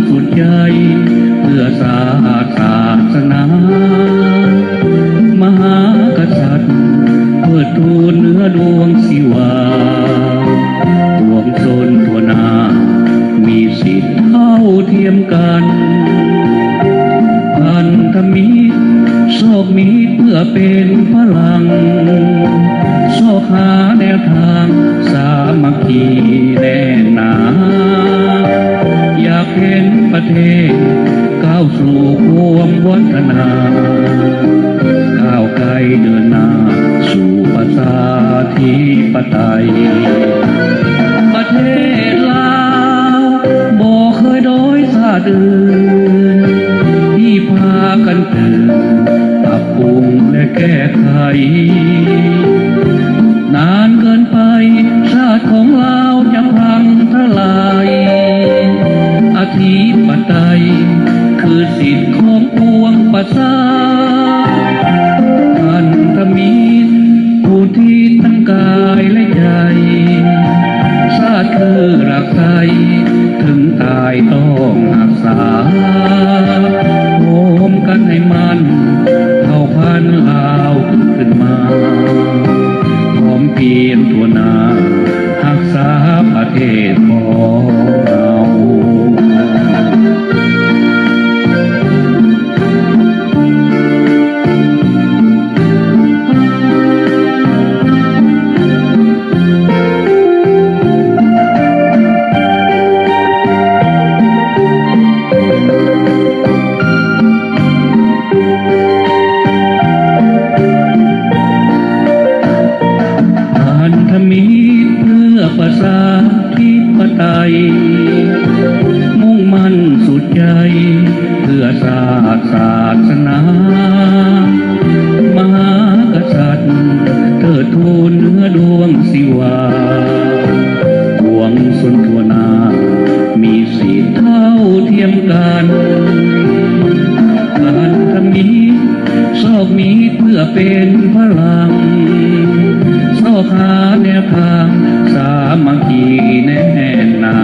สุดใจเพื่อศาสนามหากษัตริย์เพื่อทูลเนื้อดวงศิวาปวงชนทั่วหน้ามีสิทธิเท่าเทียมกันพันธมิตรโชคมิตรเพื่อเป็นพลังโชคหาแนวทางสามัคคีแน่หนาอยากเห็นประเทศก้าวสู่ความวัฒนาก้าวไกลเดินหน้าสู่ประชาธิปไตยประเทศลาวบ่เคยด้อยชาติอื่นที่พากันตื่นปรับปรุงและแก้ไขนานเกินไปชาติของเราจะพังทลายอธิปไตยคือสิทธิของปวงประชาพันธมิตรผู้ที่ทั้งกายและใจชาติคือรักใครถึงตายต้องรักษาโฮมกันให้มันเผ่าพันธุ์ลาวขึ้นมาพร้อมเพียงทั่วหน้ารักษาประเทศของเรา มุ่งมั่นสุดใจเพื่อศาสนามหากษัตริย์เทิดทูนเนื้อดวงศิวาปวงชนทั่วหน้ามีสิทธิเท่าเทียมกันพันธมิตรโชคมิตรเพื่อเป็นพลังโชคหาแนวทางสามัคคีแน่หนา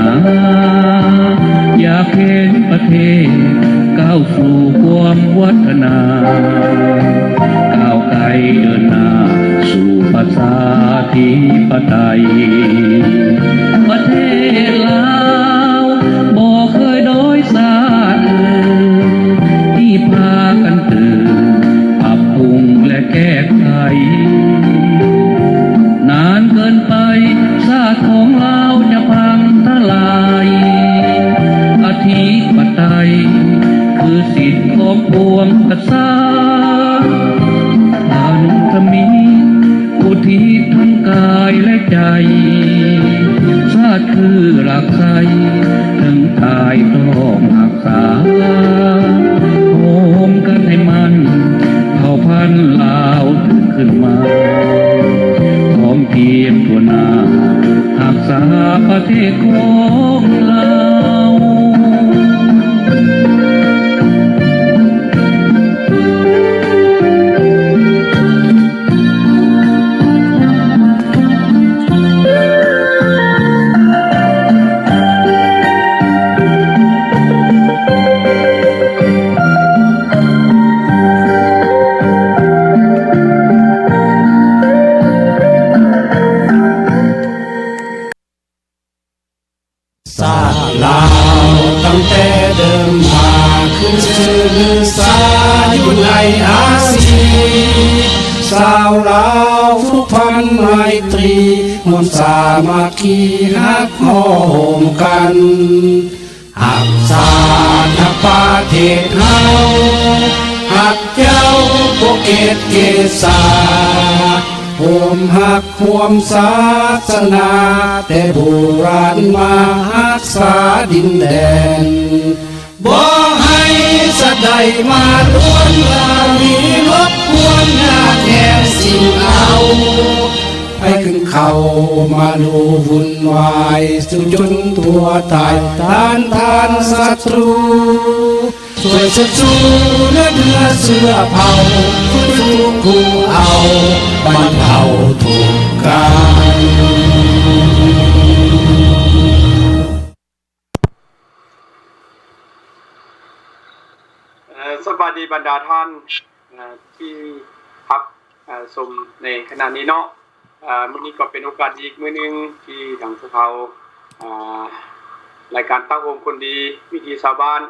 อยากเห็นประเทศก้าวสู่ความวัฒนาก้าวไกลเดินหน้าสู่ประชาธิปไตยประเทศลาวบ่เคยด้อยชาติที่พากันตื่นปรับปรุงและแก้ไขนานเกินไปชาติของเราจะพังทลายอธิปไตยคือสิทธิของปวงประชาพันธมิตรอุทิศทั้งกายและใจชาติคือรักใครถึงตายต้องรักษาโฮมกันให้มันเผ่าพันธุ์ลาวขึ้นมาพร้อมเพียงทั่วหน้ารักษาประเทศของเราลาวตั้งแต่เดิมมาขึ้นชื่อลือสาอยู่ในอาเซียนสาวลาวผูกพันไมตรีมวลสามัคคีฮักหอมกันหักชาติหักประเทศเฮาหักเจ้าพวกเกศเกษาห่วมหักห่วมศาสนาแต่โบราณมารักษาดินแดนบ่ให้สะใดมาล้วนลาวีรบกวนยากแก่สิ่งเอาให้ขึ้นเขามาดูวุ่นวายสุจนตัวตายทานศัตรูช่วยศัตรูเนื้อเสื้อเผาฟื้นฟูคู่เอาบรรเทาทุกข์กาย สาลาวตั้งแต่เดิมมาขึ้นชื่อลือสาอยู่ในอาเซียนสาวลาวผูกพันไมตรีมวลสามัคคีฮักหอมกันหักชาติหักประเทศเฮาหักเจ้าพวกเกศเกษาห่วมหักห่วมศาสนาแต่โบราณมารักษาดินแดนบ่ให้สะใดมาล้วนลาวีรบกวนยากแก่สิ่งเอาให้ขึ้นเขามาดูวุ่นวายสุจนตัวตายทานศัตรูช่วยศัตรูเนื้อเสื้อเผาฟื้นฟูคู่เอาบรรเทาทุกข์กาย สวัสดีบรรดาท่านที่รับชมในขณะนี้เนาะมื้อนี้ก็เป็นโอกาสอีกมื้อนึงที่ทางพวกเรารายการตั้งโฮมคนดีวิถีชาวบ้าน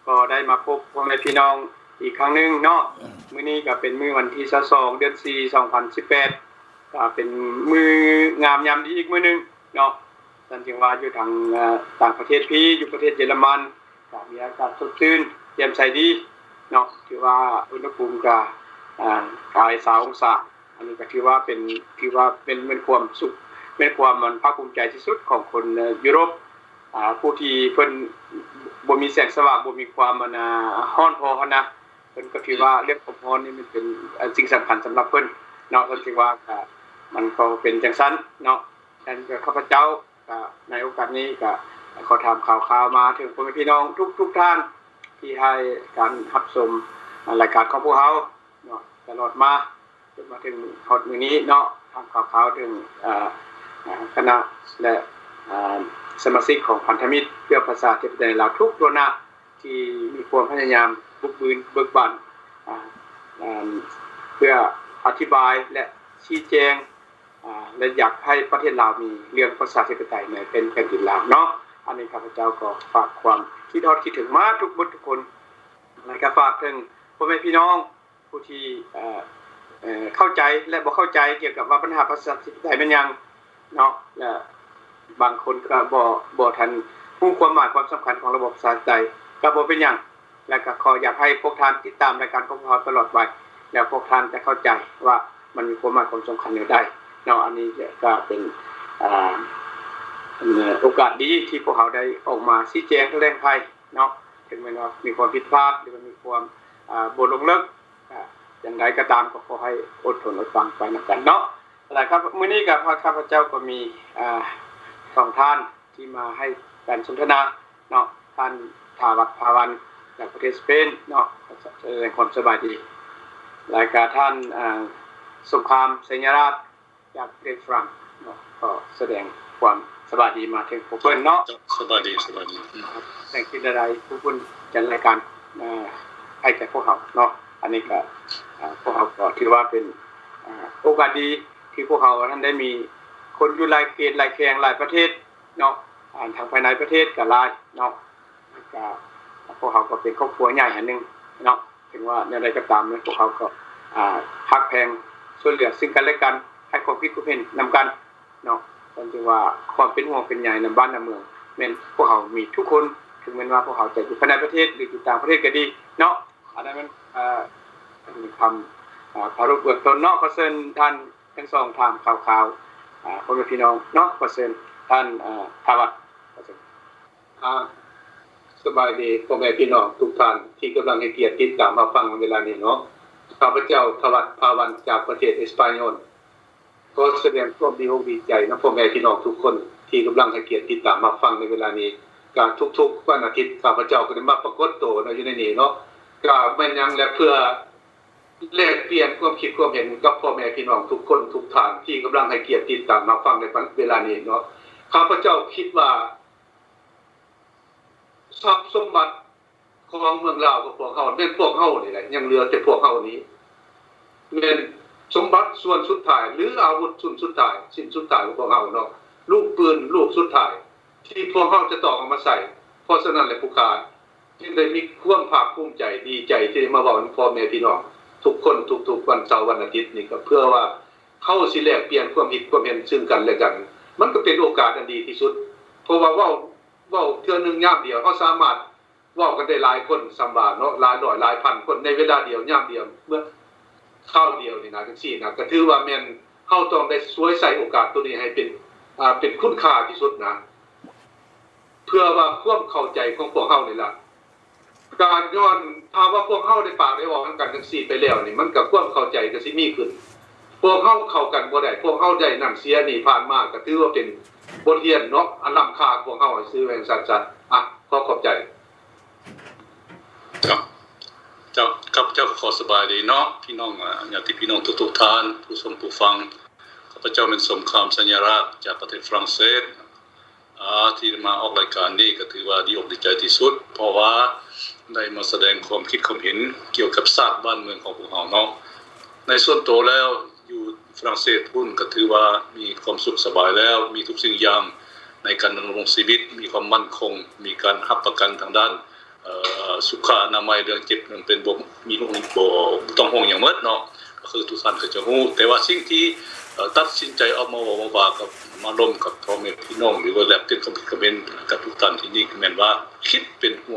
ก็ได้มาพบพ่อแม่พี่น้องอีกครั้งนึงเนาะมื้อนี้ก็เป็นมื้อวันที่22เดือน4 2018ก็เป็นมื้องามยามดีอีกมื้อนึงเนาะท่านจึงว่าอยู่ทางต่างประเทศพี่อยู่ประเทศเยอรมันก็มีอากาศสดชื่นแจ่มใสดีเนาะถือว่าอุณหภูมิก็กาย20องศาอันนี้ก็ถือว่าเป็นความสุขเป็นความมันภาคภูมิใจที่สุดของคนยุโรปผู้ที่เพิ่นบ่มีแสงสว่างบ่มีความร้อนพอนะเพิ่นก็ถือว่าเรื่องความร้อนนี่มันเป็นสิ่งสำคัญสำหรับเพิ่นเนาะก็ถือว่ามันก็เป็นจังซั่นเนาะฉะนั้นข้าพเจ้าก็ในโอกาสนี้ก็ขอถามข่าวๆมาถึงพ่อแม่พี่น้องทุกท่านที่ให้การรับชมรายการของพวกเราเนาะตลอดมาจนมาถึงฮอดมื้อนี้เนาะทำข่าวๆถึงคณะและสมาชิกของพันธมิตรเพื่อประชาธิปไตยลาวทุกตัวหน้าที่มีความพยายามบุกบืนเบิกบานเพื่ออธิบายและชี้แจงและอยากให้ประเทศลาวมีเรื่องประชาธิปไตยในเป็นแผ่นดินลาวเนาะอันนี้ข้าพเจ้าก็ฝากความคิดถึงมาทุกคนและก็ฝากถึงพ่อแม่พี่น้องผู้ที่เข้าใจและบ่เข้าใจเกี่ยวกับว่าปัญหาประชาธิปไตยเป็นหยังเนาะและบางคนก็บ่ทันรู้ความหมายความสำคัญของระบบประชาธิปไตยก็บ่เป็นหยังและก็ขออยากให้พวกท่านติดตามรายการของเราตลอดไปแล้วพวกท่านจะเข้าใจว่ามันมีความหมายความสำคัญอยู่ได้เนาะอันนี้ก็เป็นโอกาสดีที่พวกเราได้ออกมาชี้แจงแถลงไขเนาะถึงแม้ว่ามีความผิดพลาดหรือมันมีความบ่ลงลึกอย่างไรก็ตามก็ขอให้อดทนอดฟังไปนำกันเนาะอะไรครับมื้อนี้กับข้าพเจ้าก็มี2ท่านที่มาให้การสนทนาเนาะท่านภาวันจากประเทศสเปนเนาะแสดงความสบายดีรายการท่านสงครามเสญราชจากประเทศฝรั่งเนาะก็แสดงความสบายดีมาถึงพวกเพิ่นเนาะสบายดีแต่คิดอะไรผู้คนจัดรายการให้แก่พวกเขาเนาะอันนี้ก็พวกเขาก็ถือว่าเป็นโอกาสดีที่พวกเขาท่านได้มีคนอยู่หลายเขตหลายแขวงหลายประเทศเนาะทางภายในประเทศก็หลายเนาะก็พวกเขาก็เป็นครอบครัวใหญ่อันนึงเนาะถึงว่าในใดก็ตามเนี่ยพวกเขาก็ฮักแพงช่วยเหลือซึ่งกันและกันให้ความคิดความเห็นนำกันเนาะจึงว่าความเป็นห่วงเป็นใยในบ้านในเมืองแม่นพวกเขามีทุกคนถึงแม้ว่าพวกเขาจะอยู่ภายในประเทศหรืออยู่ต่างประเทศก็ดีเนาะอันนั้นมันมีคำพารุเบื้องต้นเนาะก็เชิญท่านทั้งสองถามข่าวพ่อแม่พี่น้องเนาะก็เชิญท่านภาวัตสบายดีพ่อแม่พี่น้องทุกท่านที่กำลังให้เกียรติติดตามมาฟังเวลานี้เนาะข้าพเจ้าทวัตภาวันจากประเทศเอสปานยอลก็แสดงความดีใจนะพ่อแม่พี่น้องทุกคนที่กำลังให้เกียรติติดตามมาฟังในเวลานี้การทุกๆวันอาทิตย์ข้าพเจ้าก็ได้มาปรากฏตัวอยู่ในนี้เนาะก็แม่นยังและเพื่อแลกเปลี่ยนความคิดความเห็นกับพ่อแม่พี่น้องทุกคนทุกท่านที่กำลังให้เกียรติติดตามมาฟังในเวลานี้เนาะข้าพเจ้าคิดว่าทรัพย์สมบัติของเมืองลาวกับพวกเฮาเป็นพวกเฮานี่แหละยังเหลือแต่พวกเฮานี้เป็นสมบัติส่วนสุดท้ายหรืออาวุธส่วนสุดท้ายสิ้นสุดท้ายของพวกเฮาเนาะลูกปืนลูกสุดท้ายที่พวกเฮาจะต้องเอามาใส่เพราะฉะนั้นแหละผู้ค้าจึงได้มีความภาคภูมิใจดีใจที่มาเว้ากับพ่อแม่พี่น้องทุกคนทุกๆวันเสาร์วันอาทิตย์นี่ก็เพื่อว่าเฮาสิแลกเปลี่ยนความคิดความเห็นซึ่งกันและกันมันก็เป็นโอกาสอันดีที่สุดเพราะว่าเว้าเทื่อนึงยามเดียวเฮาสามารถเว้ากันได้หลายคนสำบาเนาะหลายร้อยหลายพันคนในเวลาเดียวยามเดียวเมื่อคราวเดียวนี่นะจังซี่นะก็ถือว่าแม่นเฮาต้องได้สวยใส่โอกาสตัวนี้ให้เป็นคุณค่าที่สุดนะเพื่อว่าความเข้าใจของพวกเฮานี่ล่ะการย้อนถ้าว่าพวกเฮาได้ปากได้เว้ากันจังซี่ไปแล้วนี่มันก็ความเข้าใจก็สิมีขึ้นพวกเฮาเข้ากันบ่ได้พวกเฮาได้นั่นเสียนี่ผ่านมาก็ถือว่าเป็นบทเรียนเนาะอันล้ำค่าพวกเฮาให้ซื้อแห่งสัตว์ขอบใจครับเจ้าขอสบายดีเนาะพี่น้องญาติพี่น้องทุกท่านผู้ชมผู้ฟังข้าพเจ้าเป็นสมคามสัญราชจากประเทศฝรั่งเศสที่มาออกรายการนี้ก็ถือว่าดีอกดีใจที่สุดเพราะว่า ได้มาแสดงความคิดความเห็นเกี่ยวกับศาสตร์บ้านเมืองของพวกเราเนาะในส่วนตัวแล้วอยู่ฝรั่งเศสพุ่นก็ถือว่ามีความสุขสบายแล้วมีทุกสิ่งอย่างในการดำรงชีวิตมีความมั่นคงมีการรับประกันทางด้านสุขอนามัยเรื่องเจ็บเรื่องเป็นบ่มีโรคบ่ต้องห่วงอย่างหมดเนาะก็คือทุกท่านก็จะฮู้แต่ว่าสิ่งที่ตัดสินใจออกมาว่ากับมาร่วมกับพ่อแม่พี่น้องหรือว่าแลกเปลี่ยนความคิดความเห็นกับทุกท่านที่นี่คือแม่นว่าคิดเป็นห่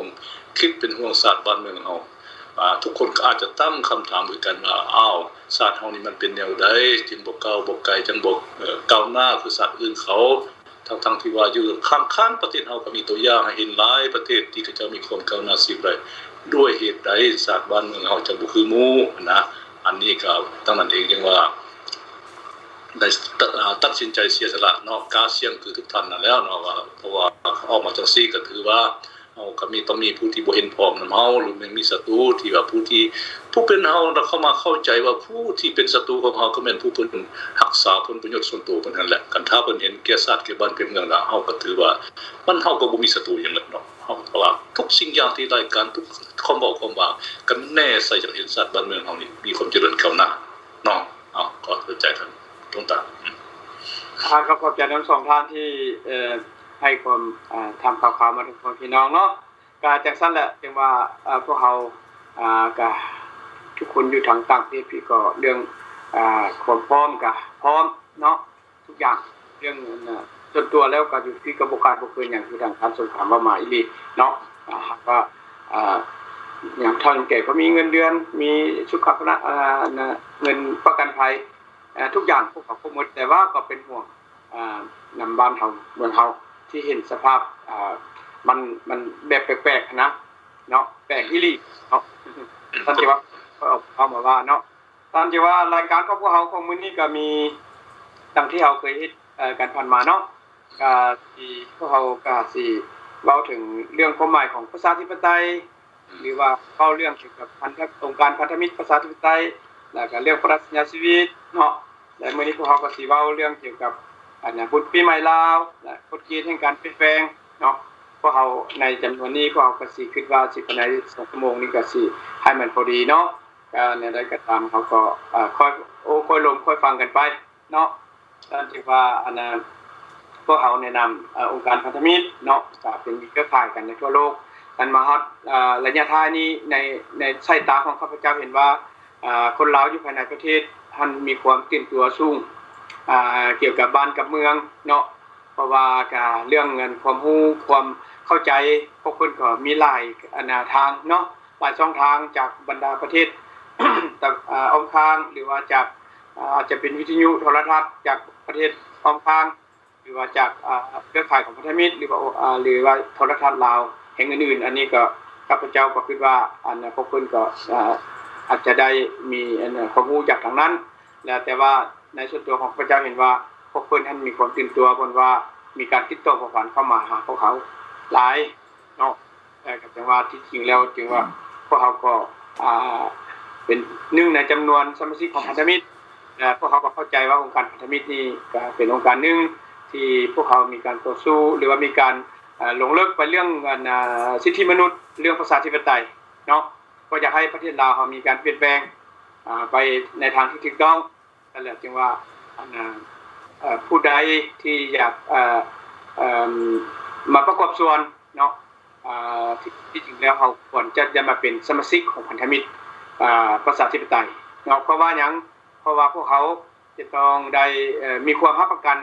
วงศาสตร์บ้านเมืองเฮาทุกคนก็อาจจะตั้งคำถามด้วยกันว่าอ้าวศาสตร์เฮานี่มันเป็นแนวใดจึงบ่ก้าวบ่ไกลจังบ่ก้าวหน้าคือศาสตร์อื่นเขาทั้งที่ว่าอยู่ข้างประเทศเฮาก็มีตัวอย่างให้เห็นหลายประเทศที่เขาจะมีความก้าวหน้าสิบได้ด้วยเหตุใดศาสตร์บ้านเมืองเฮาจะบ่คือหมู่นะอันนี้ก็ตั้งนั้นเองจังว่าได้ตัดสินใจเสียสละเนาะกล้าเสี่ยงคือทุกท่านนั่นแล้วเนาะว่าเพราะว่าออกมาจังซี่ก็ถือว่าเฮาก็ต้องมีผู้ที่บ่เห็นพ้องนำเฮาหรือมันมีศัตรูที่ว่าผู้เป็นเฮาแล้วเข้ามาเข้าใจว่าผู้ที่เป็นศัตรูของเฮาก็แม่นผู้เพิ่นรักษาผลประโยชน์ส่วนตัวเพิ่นนั่นแหละกันถ้าเพิ่นเห็นแก่ชาติแก่บ้านแก่เมืองแล้วเฮาก็ถือว่ามันเฮาก็บ่มีศัตรูหยังเลยเนาะเฮาเพราะว่าทุกสิ่งอย่างที่รายการทุกความบอกความว่าก็แน่ใส่จักเห็นชาติบ้านเมืองเฮานี่มีความเจริญก้าวหน้าเนาะขอเข้าใจท่านตรงตามก็ขอบใจทั้งสองท่านที่ให้ความทำข่าวๆมาถึงพี่น้องเนาะก็จังซั่นแหละจังว่าพวกเราก็ทุกคนอยู่ทางต่างประเทศพี่ก็เรื่องความพร้อมก็พร้อมเนาะทุกอย่างเรื่องส่วนตัวแล้วก็อยู่ที่กระบวนการบ่เกินอย่างที่ทางท่านสงครามว่ามาอีหลีเนาะก็อย่างท่านแก่ก็มีเงินเดือนมีสุขภาพเงินประกันภัยทุกอย่างพวกเขาครบหมดแต่ว่าก็เป็นห่วงนำบ้านเฮาเมืองเฮาที่เห็นสภาพมันแบบแปลกๆนะเนาะแปลกอีหลีเนาะท่านที่ว่าเอามาว่าเนาะท่านที่ว่ารายการของพวกเฮาของมื้อนี้ก็มีดังที่เฮาเคยเฮ็ดกันผ่านมาเนาะก็ที่พวกเฮาก็สิเว้าถึงเรื่องความหมายของประชาธิปไตยหรือว่าเข้าเรื่องเกี่ยวกับองค์การพันธมิตรประชาธิปไตยแล้วก็เรื่องปรัชญาชีวิตเนาะและมื้อนี้พวกเฮาก็สิเว้าเรื่องเกี่ยวกับบุญปีใหม่ลาวและกฎเกณฑ์แห่งการเปลี่ยนแปลงเนาะพวกเฮาในจำนวนนี้พวกเฮาก็สิคิดว่าสิภายใน2ชั่วโมงนี้ก็สิให้มันพอดีเนาะก็เนี่ยได้ก็ตามเขาก็ค่อยลมค่อยฟังกันไปเนาะนั่นถือว่าพวกเขาแนะนำองค์การพันธมิตรเนาะก็เป็นเครือข่ายกันในทั่วโลกกันมาฮอดระยะท้ายนี้ในสายตาของข้าพเจ้าเห็นว่าคนลาวอยู่ภายในประเทศท่านมีความตื่นตัวสูงเกี่ยวกับบ้านกับเมืองเนาะเพราะว่าเรื่องเงินความรู้ความเข้าใจพวกเพิ่นก็มีหลายทางเนาะหลายช่องทางจากบรรดาประเทศ อ้อมข้างหรือว่าจากอาจจะเป็นวิทยุโทรทัศน์จากประเทศอ้อมข้างหรือว่าจากเครือข่ายของพันธมิตรหรือว่าโทรทัศน์ลาวแห่งอื่นๆอันนี้ก็ข้าพเจ้าก็คิดว่าพวกเพิ่นก็อาจจะได้มีความรู้จากทางนั้นแล้วแต่ว่าในส่วนตัวของข้าพเจ้าเห็นว่าพวกเพิ่นท่านมีความตื่นตัวเพิ่นว่ามีการติดต่อประสานเข้ามาหาพวกเขาหลายเนาะแต่ก็จังว่าที่จริงแล้วจึงว่าพวกเขาก็เป็นหนึ่งในจำนวนสมาชิกของพันธมิตรพวกเขาก็เข้าใจว่าองค์การพันธมิตรนี่ก็เป็นองค์การหนึ่งที่พวกเขามีการต่อสู้หรือว่ามีการลงลึกไปเรื่องสิทธิมนุษย์เรื่องประชาธิปไตยเนาะก็อยากให้ประเทศลาวเขามีการเปลี่ยนแปลงไปในทางที่ถูกต้องนั่นแหละจึงว่าผู้ใดที่อยากมาประกอบส่วนเนาะที่จริงแล้วเขาควรจะมาเป็นสมาชิกของพันธมิตรประชาธิปไตยเนาะเพราะว่าหยังเพราะว่าพวกเขาจะต้องได้มีความรับประกัน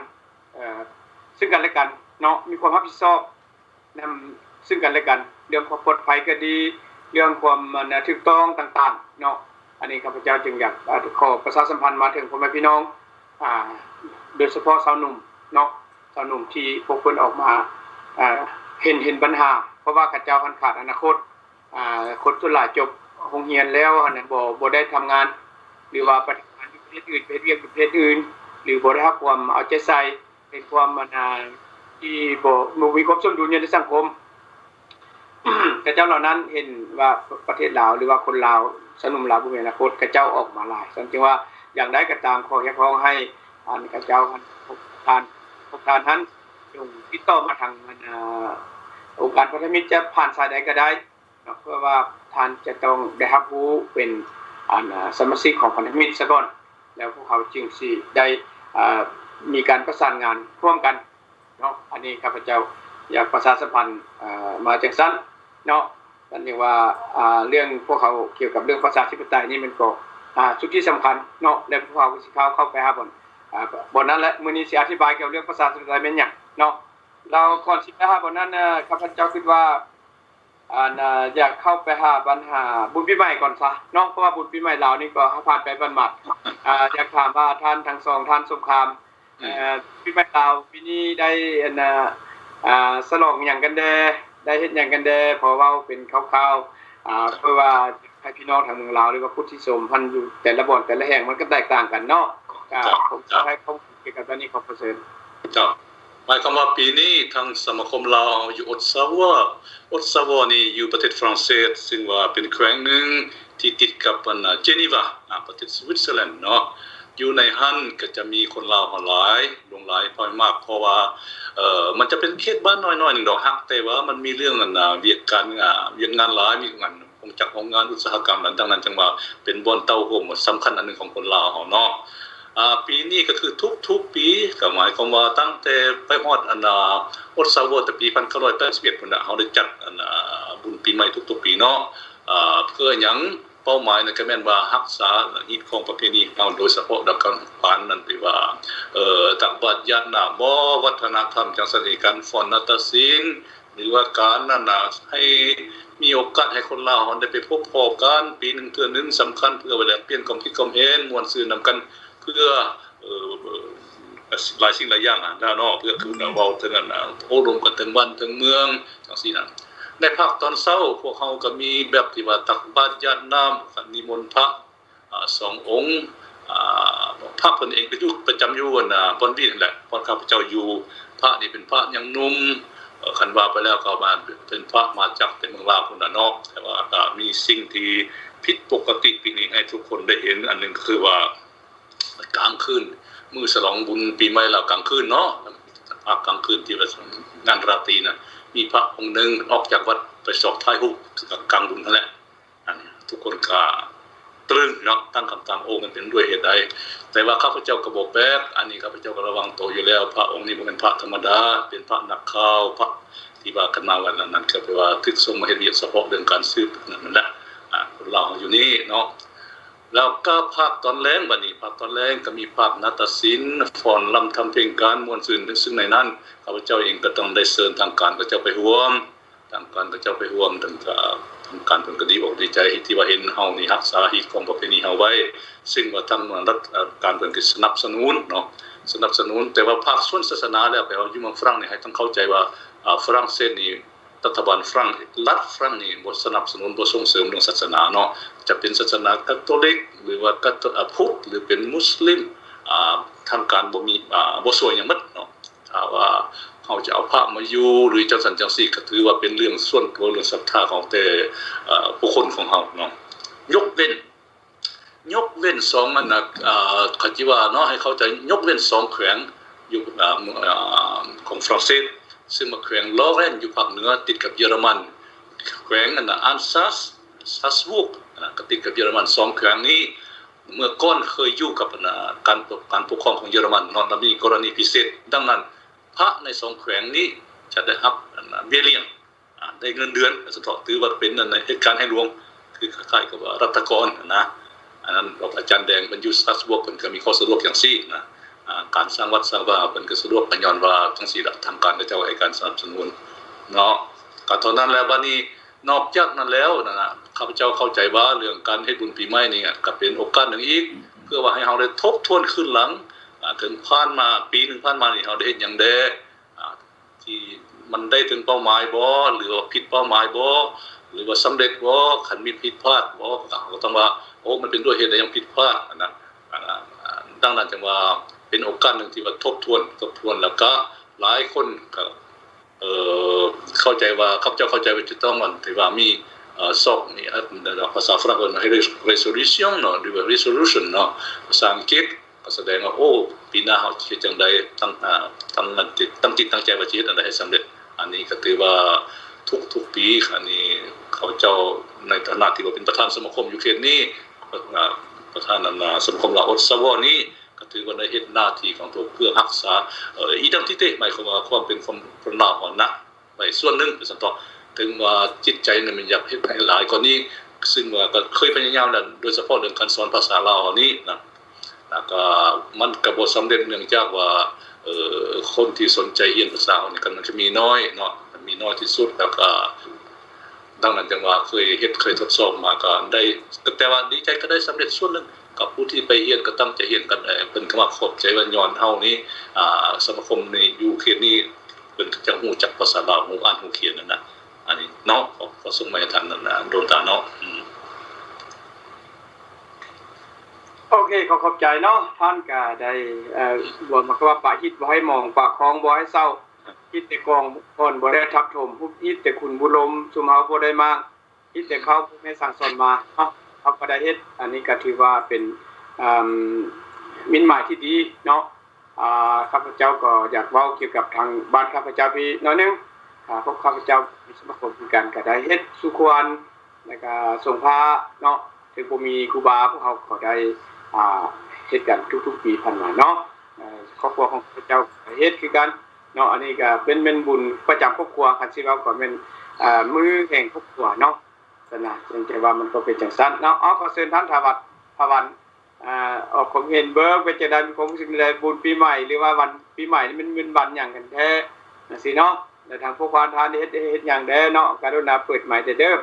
ซึ่งกันและกันเนาะมีความรับผิดชอบนำซึ่งกันและกันเรื่องความปลอดภัยก็ดีเรื่องความถูกต้องต่างๆเนาะอันนี้ข้าพเจ้าจึงอยากขอประชาสัมพันธ์มาถึงพ่อแม่พี่น้องโดยเฉพาะสาวหนุ่มเนาะสาวหนุ่มที่พวกเพิ่นออกมาเห็นปัญหาเพราะว่าข้าเจ้าคันขาดอนาคตคนส่วนหลายจบโรงเรียนแล้วบ่ได้ทำงานหรือว่าไปทำงานที่ประเทศอื่นไปเรียนประเทศอื่นหรือบ่ได้รับความเอาใจใส่เป็นความที่บ่มีความสมดุลในสังคม ข้าเจ้าเหล่านั้นเห็นว่าประเทศลาวหรือว่าคนลาวสนุมลาวบ่มีอนาคตข้าเจ้าออกมาหลายจึงว่าอย่างใดก็ตามขอเรียกร้องให้ข้าเจ้าพบทานท่านจงติดต่อมาทางองค์การพันธมิตรจะผ่านสายใดก็ได้ เนาะเพื่อว่าท่านจะต้องได้รับรู้เป็นสมาชิกของพันธมิตรซะก่อนแล้วพวกเขาจึงสิได้มีการประสานงานร่วมกันเนาะอันนี้ข้าพเจ้าอยากประชาสัมพันธ์มาจังซั่นเนาะนั่นเรียกว่าเรื่องพวกเขาเกี่ยวกับเรื่องประชาธิปไตยนี่มันก็สุดที่สำคัญเนาะแล้วพวกเขาสิเข้าไปหาบนนั้นและมื้อนี้สิอธิบายเกี่ยวกับเรื่องประชาธิปไตยเป็นหยังเนาะเราก่อนสิไปหาบนนั้นข้าพเจ้าคิดว่าอยากเข้าไปหาปัญหาบุญปีใหม่ก่อนซะเนาะเพราะว่าบุญปีใหม่เรานี่ก็ผ่านไปหมาดๆอยากถามว่าท่านทั้งสองท่านสงครามปีใหม่เราปีนี้ได้ฉลองหยังกันแดได้เฮ็ดหยังกันแดเพราะว่าเป็นคร่าวๆเพราะว่าให้พี่น้องทางเมืองลาวหรือว่าผู้ที่ชมพันอยู่แต่ละบ่อนแต่ละแห่งมันก็แตกต่างกันเนาะผมจะให้ข้อมูลเกี่ยวกับตอนนี้ขอเปอร์เซ็นต์จ้ะหมายความว่าปีนี้ทางสมาคมลาวอยู่ออตซาวานี่อยู่ประเทศฝรั่งเศสซึ่งว่าเป็นแขวงหนึ่งที่ติดกับเจนีวาประเทศสวิตเซอร์แลนด์เนาะอยู่ในฮั่นก็จะมีคนลาวหลายลงหลายพอมากเพราะว่ามันจะเป็นเขตบ้านน้อยๆนึงดอกฮักแต่ว่ามันมีเรื่องเวียกงานหลายมีงานคงจักของงานอุตสาหกรรมดังนั้นจังว่าเป็นบ่อนเต้าห่มสำคัญอันนึงของคนลาวเฮาเนาะปีนี้ก็คือทุกปีก็หมายความว่าตั้งแต่ไปฮอดอดซาวแต่ปี1981พุ่นน่ะเฮาได้จัดบุญปีใหม่ทุกๆปีเนาะเพื่อหยังเป้าหมายนั่นก็แม่นว่ารักษาฮีตของประเพณีเฮาโดยเฉพาะดักการปานนั่นที่ว่าตักบาตรญาตินาบ่วัฒนธรรมจังซั่นการฟ้อนนาฏศิลป์หรือว่าการนั่นน่ะให้มีโอกาสให้คนลาวได้ไปพบพ้อกันปีนึงเทื่อนึงสำคัญเพื่อแลกเปลี่ยนความคิดความเห็นม่วนซื่นนํกันเพื่อหลายสิ่งหลายอย่างด้านนอกเพื่อคือเว้าถึงโอ้รมกันถึงบ้านถึงเมืองจังซี่น่ะในภาคตอนเช้าพวกเฮาก็มีแบบที่ว่าตักบาตรญาติน้ำนิมนต์พระ2องค์พระเพิ่นเองก็อยู่ประจำอยู่บ่อนนี้นั่นแหละพอข้าพเจ้าอยู่พระนี่เป็นพระยังหนุ่มคันว่าไปแล้วก็มาเป็นพระมาจากแต่เมืองลาวพุ่นน่ะเนาะแต่ว่าก็มีสิ่งที่ผิดปกติปีนี้ให้ทุกคนได้เห็นอันนึงคือว่ากลางคืนมื้อฉลองบุญปีใหม่แล้วกลางคืนเนาะกลางคืนที่ว่างานราตรีน่ะมีพระองค์นึงออกจากวัดไปสอบท้ายรูปกลางบุญนั่นแหละอันนี้ทุกคนก็ตรึงเนาะตั้งคำถามมันเป็นด้วยเหตุใดแต่ว่าข้าพเจ้าก็บอกแบกอันนี้ข้าพเจ้าก็ระวังตัวอยู่แล้วพระองค์นี้บ่เป็นพระธรรมดาเป็นพระนักข่าวพระที่ว่ากันมาวันนั้นก็แปลว่าทึกส่งมาเฮ็ดเวียกเฉพาะเรื่องการสืบนั่นแหละคนเราอยู่นี่เนาะแล้วก็ภาคตอนแรงบัดนี้ภาคตอนแรงก็มีภาคนาฏศิลป์ฟ้อนรำทำเพลงการม่วนซื่นซึ่งในนั้นข้าพเจ้าเองก็ต้องได้เชิญทางการพระเจ้าไปร่วมทางการพระเจ้าไปร่วมทางการเพิ่นก็ดีอกดีใจที่ว่าเห็นเฮานี่รักษาฮีตของประเพณีเฮาไว้ซึ่งว่าทางรัฐการเพิ่นก็สนับสนุนเนาะสนับสนุนแต่ว่าภาคส่วนศาสนาแล้วแปลว่าอยู่เมืองฝรั่งนี่ให้ต้องเข้าใจว่าฝรั่งเศสนี่รัฐบาลฝรั่งรัฐฝรั่งนี่บ่สนับสนุนบ่ส่งเสริมเรื่องศาสนาเนาะจะเป็นศาสนาคาทอลิกหรือว่าพุทธหรือเป็นมุสลิมทางการบ่มีบ่ช่วยหยังหมดเนาะถ้าว่าเฮาจะเอาพระมาอยู่หรือจังซั่นจังซี่ก็ถือว่าเป็นเรื่องส่วนตัวเรื่องศรัทธาของแต่ผู้คนของเฮาเนาะยกเว้น2อันน่ะเขาสิว่าเนาะให้เขาใจยกเว้น2แขวงอยู่ของฝรั่งเศสซึ่งมาแขวงลอเรนอยู่ภาคเหนือติดกับเยอรมันแขวงนั่นน่ะอันซัสบุกก็ติดกับเยอรมัน2แขวงนี้เมื่อก่อนเคยอยู่กับการปกครองของเยอรมันเนาะมีกรณีพิเศษดังนั้นพระใน2แขวงนี้จะได้รับเบี้ยเลี้ยงได้เงินเดือนสะท้อนถือว่าเป็นในเหตุการณ์ให้รวมคือคล้ายๆกับรัฐกรนะอันนั้นอาจารย์แดงบรรยุซัสบุกเพิ่นก็มีข้อสะดวกอย่างซี่นะการสร้างวัดสร้างว่าเป็นก็สะดวกย้อนว่าจังซี่ล่ะทางการเจ้าให้การสนับสนุนเนาะก็เท่านั้นแล้วบัดนี้นอกจากนั้นแล้วนะข้าพเจ้าเข้าใจว่าเรื่องการเฮ็ดบุญปีใหม่นี่ก็เป็นโอกาสหนึงอีกเพื่อว่าให้เฮาได้ทบทวนคืนหลังถึงผ่านมาปีนึงผ่านมานี่เฮาได้เฮ็ดหยังแดที่มันได้ถึงเป้าหมายบ่หรือว่าผิดเป้าหมายบ่หรือว่าสำเร็จบ่คันมีผิดพลาดบ่ก็ต้องว่าโอ้มันเป็นด้วยเหตุใดยังผิดพลาดนะดังนั้นจึงว่าเป็นโอกาสหนึ่งที่ว่าทบทวนแล้วก็หลายคนก็เข้าใจว่าข้าพเจ้าเข้าใจว่าจะต้องมันที่ว่ามีซอกมีภาษาฝรั่งให้ resolution เนาะหรือว่า resolution เนาะภาษาอังกฤษก็แสดงว่าโอ้ปีหน้าเฮาสิจังได๋ตั้งจิตตั้งใจว่าสิเฮ็ดอันใดให้สำเร็จอันนี้ก็ถือว่า ทุกปีอันนี้เขาเจ้าในฐานะที่ว่าเป็นประธานสมาคมอยู่เขตนี้ประธานสมาคมลาวสวนี้ก็ถือว่าได้เฮ็ดหน้าที่ของตัวเพื่อรักษาidentity หมายความว่าความเป็นคนลาวอ่อนนะไว้ส่วนหนึ่งเป็นสันตอถึงว่าจิตใจนั้นมันอยากเฮ็ดให้หลายกว่านี้ซึ่งว่าก็เคยพยายามแล้วโดยเฉพาะเรื่องการสอนภาษาลาวนี้นะแล้วก็มันก็บ่สำเร็จเนื่องจากว่าคนที่สนใจเรียนภาษานี่กันมันจะมีน้อยเนาะมันมีน้อยที่สุดแล้วก็ดังนั้นจังว่าเคยทดสอบมาก็ได้แต่ว่าดีใจก็ได้สำเร็จส่วนนึงกับผู้ที่ไปเรียนก็ตั้งใจเรียนกันเป็นคำว่าขอบใจว่าย้อนเฮานี้สมาคมในอยู่เขตนี้เพิ่นจังฮู้จักภาษาลาวฮู้อ่านฮู้เขียนนั่นน่ะอันนี้เนาะขอส่งมาให้ท่านนั่นน่ะโดนตาเนาะโอเคขอบใจเนาะท่านก็ได้บอกมาว่าป่าฮิตบ่ให้มองป่าคลองบ่ให้เศร้าฮิตแต่กองก่อนบ่ได้ทับถมผู้ฮิตแต่คุณบุลมสุมเฮาบ่ได้มาฮิตแต่เขาผู้ให้สั่งสอนมาเนาะเขาก็ได้เฮ็ดอันนี้ก็ถือว่าเป็นมิตรหมายที่ดีเนาะข้าพเจ้าก็อยากเว้าเกี่ยวกับทางบ้านข้าพเจ้าพี่น้อยนึงพวกข้าพเจ้ามีสมาคมกันก็ได้เฮ็ดสุควรแล้วก็ส่งพระเนาะถึงบ่มีครูบาพวกเขาก็ได้เฮ็ดกันทุกๆปีผ่านมาเนาะครอบครัวของข้าพเจ้าเฮ็ดคือกันเนาะอันนี้ก็เป็นบุญประจำครอบครัวคันสิเว้าก็เป็นมื้อแห่งครอบครัวเนาะซั่นน่ะจังใจว่ามันก็เป็นจังซั่นเนาะขอเชิญท่านภวันออกความเห็นเบิ่งเป็นจังได๋มีความรู้สึกใดบุญปีใหม่หรือว่าวันปีใหม่นี่มันเป็นวันหยังกันแท้จังซี่เนาะแล้วทางพวกควานทานเฮ็ดหยังแด้เนาะกรุณาเปิดไมค์เด้อ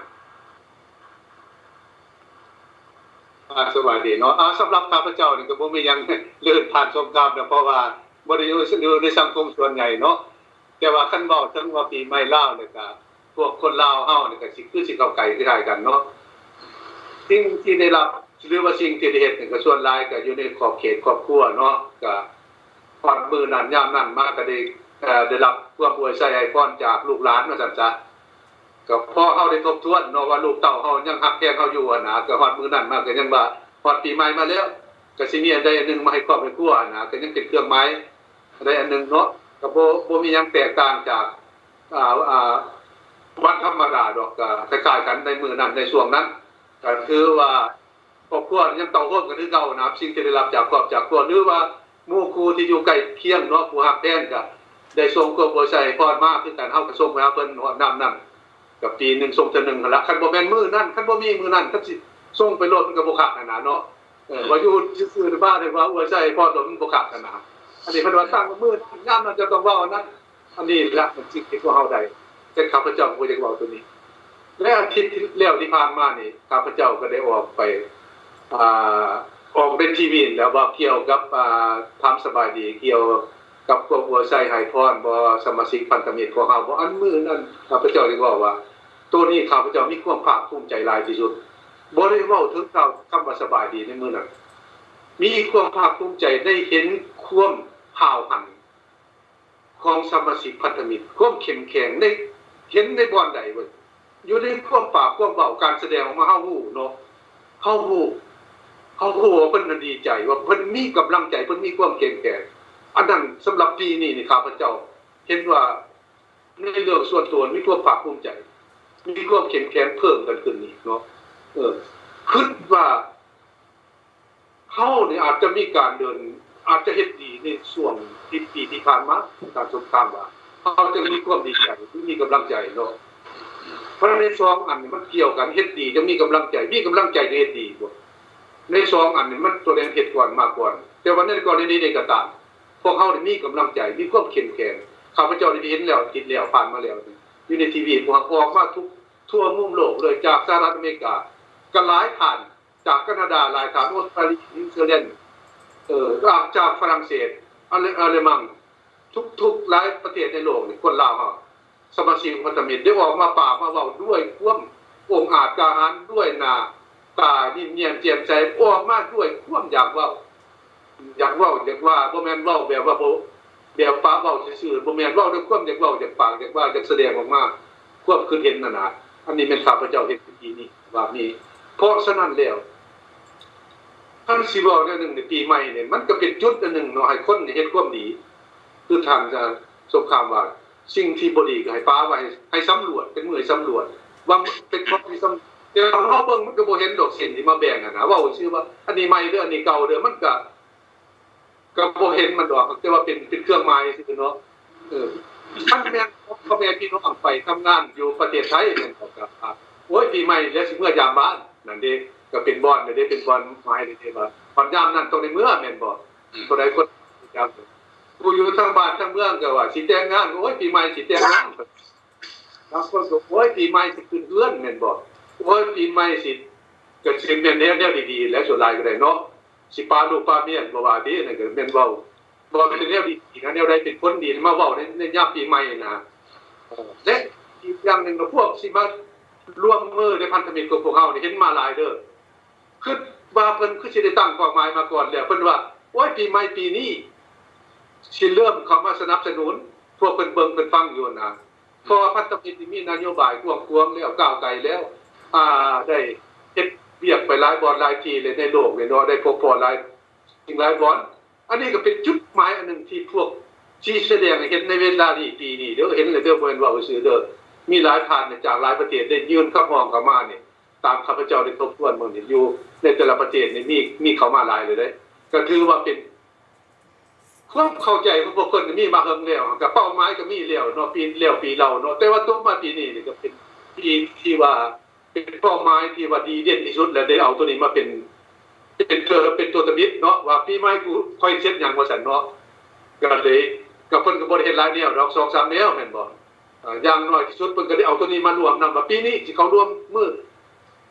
สวัสดีเนาะสำหรับข้าพเจ้านี่ก็บ่มีหยังเลื่อนผ่านสงครามนะเพราะว่าบ่ได้อยู่ในสังคมส่วนใหญ่เนาะแต่ว่าคันเว้าถึงว่าปีใหม่ลาวนี่ก็พวกคนลาวเฮานี่ก็สิเข้าไกลคือได้กันเนาะสิ่งที่ได้รับหรือว่าสิ่งที่ได้เฮ็ดนี่ก็ส่วนหลายก็อยู่ในขอบเขตครอบครัวเนาะก็พอดมื้อนั้นยามนั้นมาก็ได้รับความอวยชัยให้พรจากลูกหลานว่าซั่นซะก็พอเฮาได้ทบทวนเนาะว่าลูกเต้าเฮายังฮักแพงเฮาอยู่นะก็ฮอดมื้อนั้นมาก็ยังว่าฮอดปีใหม่มาแล้วก็สิมีอันใดอันนึงมาให้ครอบให้ครัวนะก็ยังเป็นเครื่องหมายได้อันนึงเนาะก็บ่มีหยังแตกต่างจากวันธรรมดาดอกก็คล้ายๆกันในมื้อนั้นในช่วงนั้นก็คือว่าครอบครัวยังเต้าโฮมกันคือเก่านะสิ่งที่ได้รับจากครอบจากครัวหรือว่าหมู่ครูที่อยู่ใกล้เคียงเนาะผู้ฮักแพงก็ได้ส่งความอวยชัยพรมาคือกันเฮาก็ส่งไปหาเพิ่นฮอดน้ำนั้นกับปีนึงส่งเทื่อนึงหั่นล่ะคันบ่แม่นมื้อนั้นคันบ่มีมื้อนั้นคันสิส่งไปรถมันก็บ่คักนั่นน่ะเนาะว่าอยู่ซื่อๆในบ้านได้ว่าอวยชัยพรมันบ่คักนั่นน่ะอันนี้เพิ่นว่าสร้างมื้อยามนั้นจะต้องเว้าอันนั้นอันนี้ละมันสิ่งที่พวกเฮาได้แต่ข้าพเจ้าบ่ได้เว้าตัวนี้และอาทิตย์ที่แล้วที่ผ่านมานี่ข้าพเจ้าก็ได้ออกไปออกเป็นทีวีแล้วว่าเกี่ยวกับทำสบายดีเกี่ยวกับครอบครัวใส่ให้พรบ่สมาชิกพันธมิตรของเฮาบ่อันมื้อนั้นข้าพเจ้าได้บอกว่าตัวนี้ข้าพเจ้ามีความภาคภูมิใจหลายที่สุดบ่ได้เว้าถึงคำว่าสบายดีในมื้อนั้นมีความภาคภูมิใจได้เห็นความห่าวหันของสมาชิกพันธมิตรความเข้มแข็งได้เห็นในบ่อนใดเว้ยอยู่ในความปากความเว้าการแสดงออกมาเฮาฮู้เนาะเฮาฮู้ว่าเพิ่นดีใจว่าเพิ่นมีกำลังใจเพิ่นมีความเข้มแข็งอันนั้นสำหรับปีนี้นี่ข้าพเจ้าเห็นว่าในเรื่องส่วนตัวมีความภาคภูมิใจมีความเข้มแข็งเพิ่มกันขึ้นนี่เนาะคิดว่าเฮานี่อาจจะมีการเดินอาจจะเฮ็ดดีในช่วงที่ปีที่ผ่านมาการสงครามว่าเฮาจะมีความดีใจมีกำลังใจเนาะเพราะใน2อันมันเกี่ยวกันเฮ็ดดีจะมีกำลังใจก็เฮ็ดดีบ่ใน2อันนี่มันตัวเองเฮ็ดก่อนมาก่อนแต่ว่าในกรณีนี้ก็ตามพวกเฮาได้มีกำลังใจมีความเข้มแข็งข้าพเจ้าได้เห็นแล้วคิดแล้วผ่านมาแล้วอยู่ในทีวีพวกออกมาทุกทั่วมุมโลกเลยจากสหรัฐอเมริกาก็หลายท่านจากแคนาดาหลายท่านออสเตรเลียนิวซีแลนด์จากฝรั่งเศสอาเลมันทุกหลายประเทศในโลกนี่คนลาวเฮาสมาชิกพันธมิตรได้ออกมาปากมาเว้าด้วยความองอาจกล้าหาญด้วยหน้าตายิ้มแย้มแจ่มใสออกมาด้วยความอยากว่าบ่แม่นเว้าแบบว่าแบบปากเว้าซื่อๆบ่แม่นเว้าด้วยความอยากเว้าอยากปากอยากว่าอยากแสดงออกมาความคิดเห็นนั่นน่ะอันนี้แม่นข้าพเจ้าเฮ็ดปีนี้ว่านี่เพราะฉะนั้นแล้วท่านสิเว้าเรื่องนึงในปีใหม่นี่มันก็เป็นจุดอันนึงเนาะให้คนเฮ็ดความดีคือทางจะสงครามว่า สิ่งที่บ่ดีก็ให้ป้าไว้ให้สำรวจเป็นมือสำรวจว่าเป็นคนที่เดี๋ยวเราเบิ่งมันก็บ่เห็นดอกเส้นที่มาแบ่งกันนะเว้าชื่อว่าอันนี้ใหม่เด้ออันนี้เก่าเด้อมันก็บ่เห็นมันดอกแต่ว่าเป็นเครื่องหมายซื่อเนาะท่านแม่พ่อแม่พี่น้องไปทำงานอยู่ประเทศไทยแม่นบ่ครับโอ้ยปีใหม่แล้วสิเมื่อยามบ้านนั่นเด้ก็เป็นบ่อนเด้เป็นบ่อนไม้เด้ว่าบ่อนยามนั้นต้องในเมื่อแม่นบ่ตัวใดคนครับกูอยู่ทางบ้านทางเมืองก็ว่าสิแต่งงานโอ้ยปีใหม่สิแต่งงานบางคนก็โอ้ยปีใหม่สิขึ้นเรือนแม่นบ่โอ้ยปีใหม่สิก็สิเป็นแนวดีๆแล้วส่วนหลายก็ได้เนาะสิปาลูกปาเมียบ่ว่าดีนั่นก็แม่นเว้าบ่เป็นแนวดีนะแนวใดเป็นคนดีมาเว้าในยามปีใหม่นะและอีกอย่างนึงก็พวกสิมาร่วมมือในพันธมิตรกับพวกเฮานี่เห็นมาหลายเด้อคือว่าเพิ่นคือสิได้ตั้งเป้าหมายมาก่อนแล้วเพิ่นว่าโอ้ยปีใหม่ปีนี้สิเริ่มเข้ามาสนับสนุนพวกเพิ่นเบิ่งเพิ่นฟังอยู่นะเพราะว่าพันธมิตรมีนโยบายกว้างๆแล้วก้าวไกลแล้วได้เฮ็ดเวียกไปหลายบ่อนหลายที่เลยในโลกเลยเนาะได้พบพอหลายสิ่งหลายบ่อนอันนี้ก็เป็นจุดหมายอันนึงที่พวกชี้แสดงให้เห็นในเวลานี้ปีนี้เด้อเห็นเลยเด้อบ่แม่นว่าซื่อเด้อมีหลายผ่านจากหลายประเทศได้ยื่นคำร้องเข้ามานี่ตามข้าพเจ้าได้ทบทวนเบิ่งนี่อยู่ในแต่ละประเทศนี่มีเข้ามาหลายเลยเด้ก็ถือว่าเป็นความเข้าใจของพวกคนมีมาเฮิงแล้วก็เป้าหมายก็มีแล้วเนาะปีแล้วปีเราเนาะแต่ว่าตกมาปีนี้นี่ก็เป็นปีที่ว่าเป็นเป้าหมายที่ว่าดีเด่นที่สุดแล้วได้เอาตัวนี้มาเป็นตัวตะบิดเนาะว่าปีใหม่กูค่อยเฮ็ดหยังว่าซั่นเนาะก็เลยก็เพิ่นก็บ่ได้เฮ็ดหลายแนวดอก 2-3 แนวแม่นบ่อย่างน้อยที่สุดเพิ่นก็ได้เอาตัวนี้มารวมนำว่าปีนี้สิเขาร่วมมือ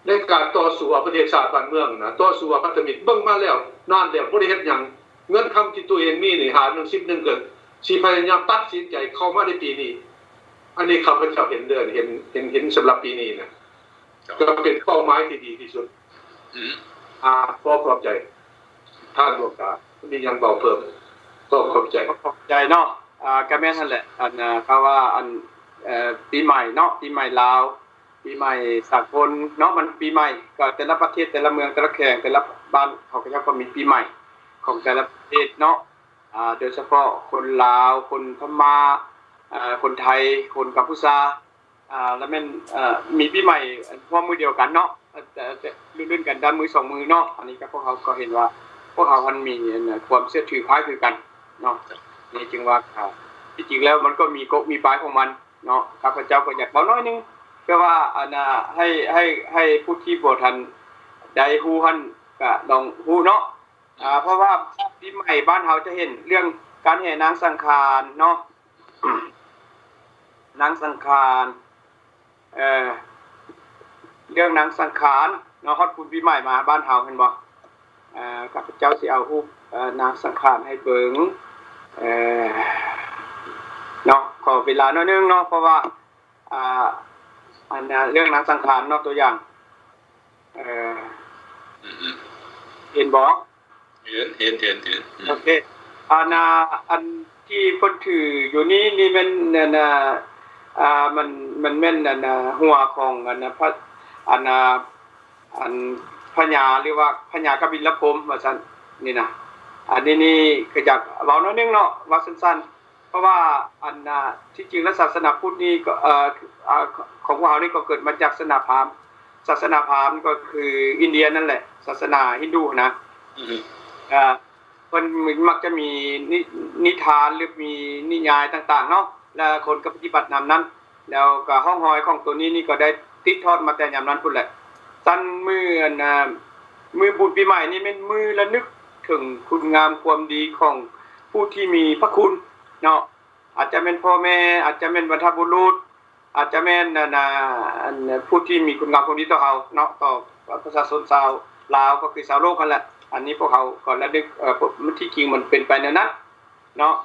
ในการต่อสู้ประเทศชาติบ้านเมืองนะต่อสู้พันธมิตรเบิ่งมาแล้วนานแล้วบ่ได้เฮ็ดหยังเงินคำที่ตัวเองมีนี่หา1 10 1เกิดสิพยายามตัดสินใจเข้ามาในปีนี้อันนี้ข้าพเจ้าเห็นเห็นสำหรับปีนี้นะก็เป็นเป้าหมายที่ดีที่สุดขอบใจท่านหลวงตามียังเบาเพิ่มก็ขอบใจเนาะก็แม่นนั่นแหละอันเขาว่าอันปีใหม่เนาะปีใหม่ลาวปีใหม่สากลเนาะมันปีใหม่ก็แต่ละประเทศแต่ละเมืองแต่ละแขงแต่ละบ้านเขาก็มีปีใหม่ของแต่ละประเทศเนาะโดยเฉพาะคนลาวคนพม่าคนไทยคนกัมพูชาแล้วแม่นมีปีใหม่พร้อมมือเดียวกันเนาะแต่ลื่นๆกันด้านมือ2มือเนาะอันนี้ก็พวกเขาก็เห็นว่าพวกเขามันมีความเชื่อถือคล้ายคือกันเนาะนี่จึงว่าที่จริงแล้วมันก็มีปลายของมันเนาะข้าพเจ้าก็อยากเว้าน้อยนึงเพื่อว่าให้ผู้ที่บ่ทันได้ฮู้หั่นก็ลองฮู้เนาะเพราะว่าปีใหม่บ้านเฮาจะเห็นเรื่องการแห่นางสังขารเนาะ นางสังขารเรื่องนางสังขารเนาะฮอดพุ่นปีใหม่มาบ้านเฮาเห็นบ่ข้าพเจ้าสิเอารูปนางสังขารให้เบิ่งเนาะขอเวลาหน่อยนึงเนาะเพราะว่าอันเรื่องนางสังขารเนาะตัวอย่างเห็นบ่เห็นโอเคอันที่เพิ่นถืออยู่นี่แม่นมันแม่นหัวของพระพญาหรือว่าพญากบิลพรหมว่าซั่นนี่นะอันนี้ก็อยากเว้าน้อยนึงเนาะว่าสั้นๆเพราะว่าที่จริงแล้วศาสนาพุทธนี่ก็ของพวกเรานี่ก็เกิดมาจากศาสนาพราหมณ์ศาสนาพราหมณ์ก็คืออินเดียนั่นแหละศาสนาฮินดูนะเพิ่นมักจะมีนิทานหรือมีนิยายต่างๆเนาะแล้วคนก็ปฏิบัตินำนั้นแล้วก็ห้องหอยของตัวนี้นี่ก็ได้ติดทอดมาแต่ยามนั้นพุ่นแหละสั้นมือบุญปีใหม่นี่แม่นมือระลึกถึงคุณงามความดีของผู้ที่มีพระคุณเนาะอาจจะเป็นพ่อแม่อาจจะเป็นบรรพบุรุษอาจจะเป็นผู้ที่มีคุณงามความดีต่อเราเนาะต่อประชาชนชาวลาวก็คือชาวโลกนั่นแหละอันนี้พวกเขาก็ระลึกที่จริงมันเป็นไปแนวนั้นเนาะ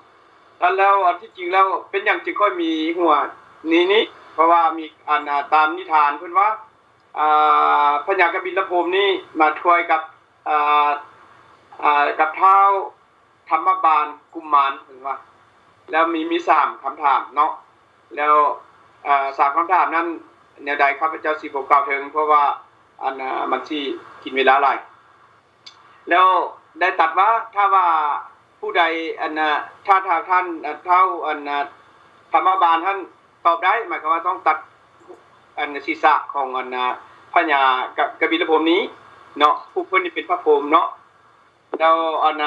แล้วที่จริงแล้วเป็นอย่างจึงค่อยมีหัวนี้เพราะว่ามีตามนิทานเพิ่นว่าพญากบิลพรหมนี่มาช่วยกับท้าวธรรมบาลกุมารเพิ่นว่าแล้วมี3คำถามเนาะแล้ว3คำถามนั้นแนวใดข้าพเจ้าสิบ่กล่าวถึงเพราะว่ามันสิกินเวลาหลายแล้วได้ตัดว่าถ้าว่าผู้ใดถ้าท่านเท่า ธรรมบาลท่านตอบได้หมายความว่าต้องตัดอันศีรษะของอันพญากบิลพรหมนี้เนาะผู้เพิ่นนี่เป็นพระพรหมเนาะแล้วอัน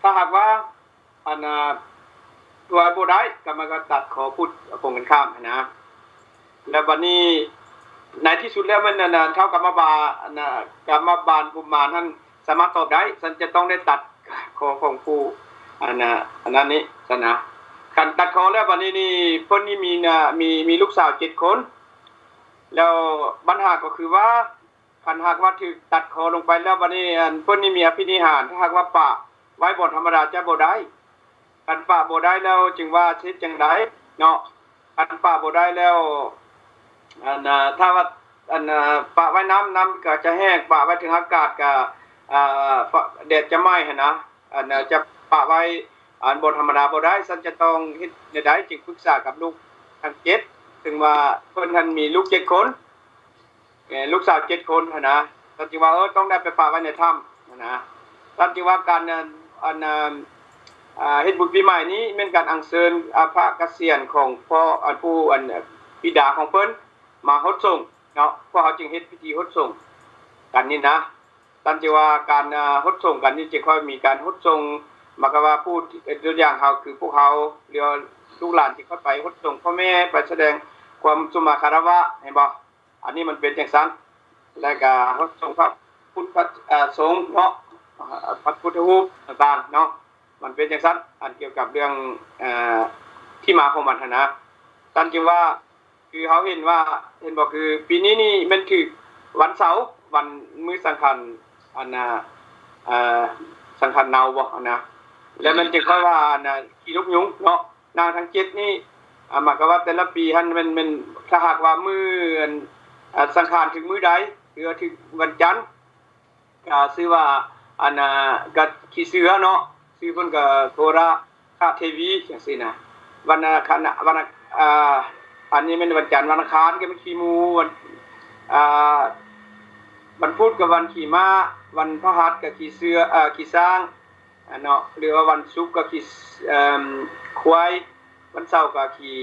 ถ้าหากว่าอันตัวบ่ได้ก็มันก็ตัดขอพูดตรงกันข้ามนะแล้ววันนี้ในที่สุดแล้วมันเท่ากับกรรมบาลภูมิมาท่านสามารถตอบได้ฉันจะต้องได้ตัดคอของผู้อันนั้นนี้ซะนะการตัดคอแล้ววันนี้นี่เพิ่นนี่มีลูกสาว7คนแล้วปัญหาก็คือว่าคันหากว่าถูกตัดคอลงไปแล้ววันนี้เพิ่นนี่มีอภินิหารถ้าหากว่าปะไว้บ่ธรรมดาจะบ่ได้คันปะบ่ได้แล้วจึงว่าเฮ็ดจังได๋เนาะคันปะบ่ได้แล้วถ้าว่าปะไว้น้ำก็จะแห้งปะไว้ถึงอากาศก็แดดจะไหม้หั่นนะจะปะไว้บ่ธรรมดาบ่ได้ฉันจะต้องเฮ็ดได้จึงปรึกษากับลูกทั้ง7ถึงว่าเพิ่นท่านมีลูก7คนลูกสาว7คนหั่นนะท่านจึงว่าต้องได้ไปปะไว้ในถ้ำหั่นนะท่านจึงว่าการเฮ็ดบุญปีใหม่นี้แม่นการอัญเชิญพระเกษียณของพ่อผู้บิดาของเพิ่นมาฮดส่งเนาะพวกเขาจึงเฮ็ดพิธีฮดส่งกันนี่นะท่านจึงว่าการฮดส่งกันนี่จึงค่อยมีการฮดส่งหมายความว่าผู้ตัวอย่างเขาคือพวกเขาเรียกลูกหลานที่เขาไปฮดส่งพ่อแม่ไปแสดงความสุมาคารวะเห็นบ่อันนี้มันเป็นจังซั่นแล้วก็ฮดส่งพระพุทธสงฆ์เนาะพระพุทธรูปต่างๆเนาะมันเป็นจังซั่นอันเกี่ยวกับเรื่องที่มาของมันนะท่านจึงว่าคือเขาเห็นบ่คือปีนี้นี่มันคือวันเสาร์วันมื้อสังฆันสังฆันเนาบ่นะแล้วมันจึงค่อยว่าขี้นกยุงเนาะนางทั้ง7นี่หมายความว่าแต่ละปีท่านมันถ้าหากว่ามื้อสังฆานถึงมื้อใดหรือถึงวันจันทร์ก็ชื่อว่าก็ขี้เสือเนาะชื่อเพิ่นก็โทระคาเทวีจังซี่นะวันอันนี้เป็นวันจันทร์วันอังคารก็เป็นขี้หมูวันพุธก็วันขี่ม้าวันพฤหัสก็ขี่เสือขี่ช้างเนาะหรือว่าวันศุกร์ก็ขี่ควายวันเสาร์ก็ขี่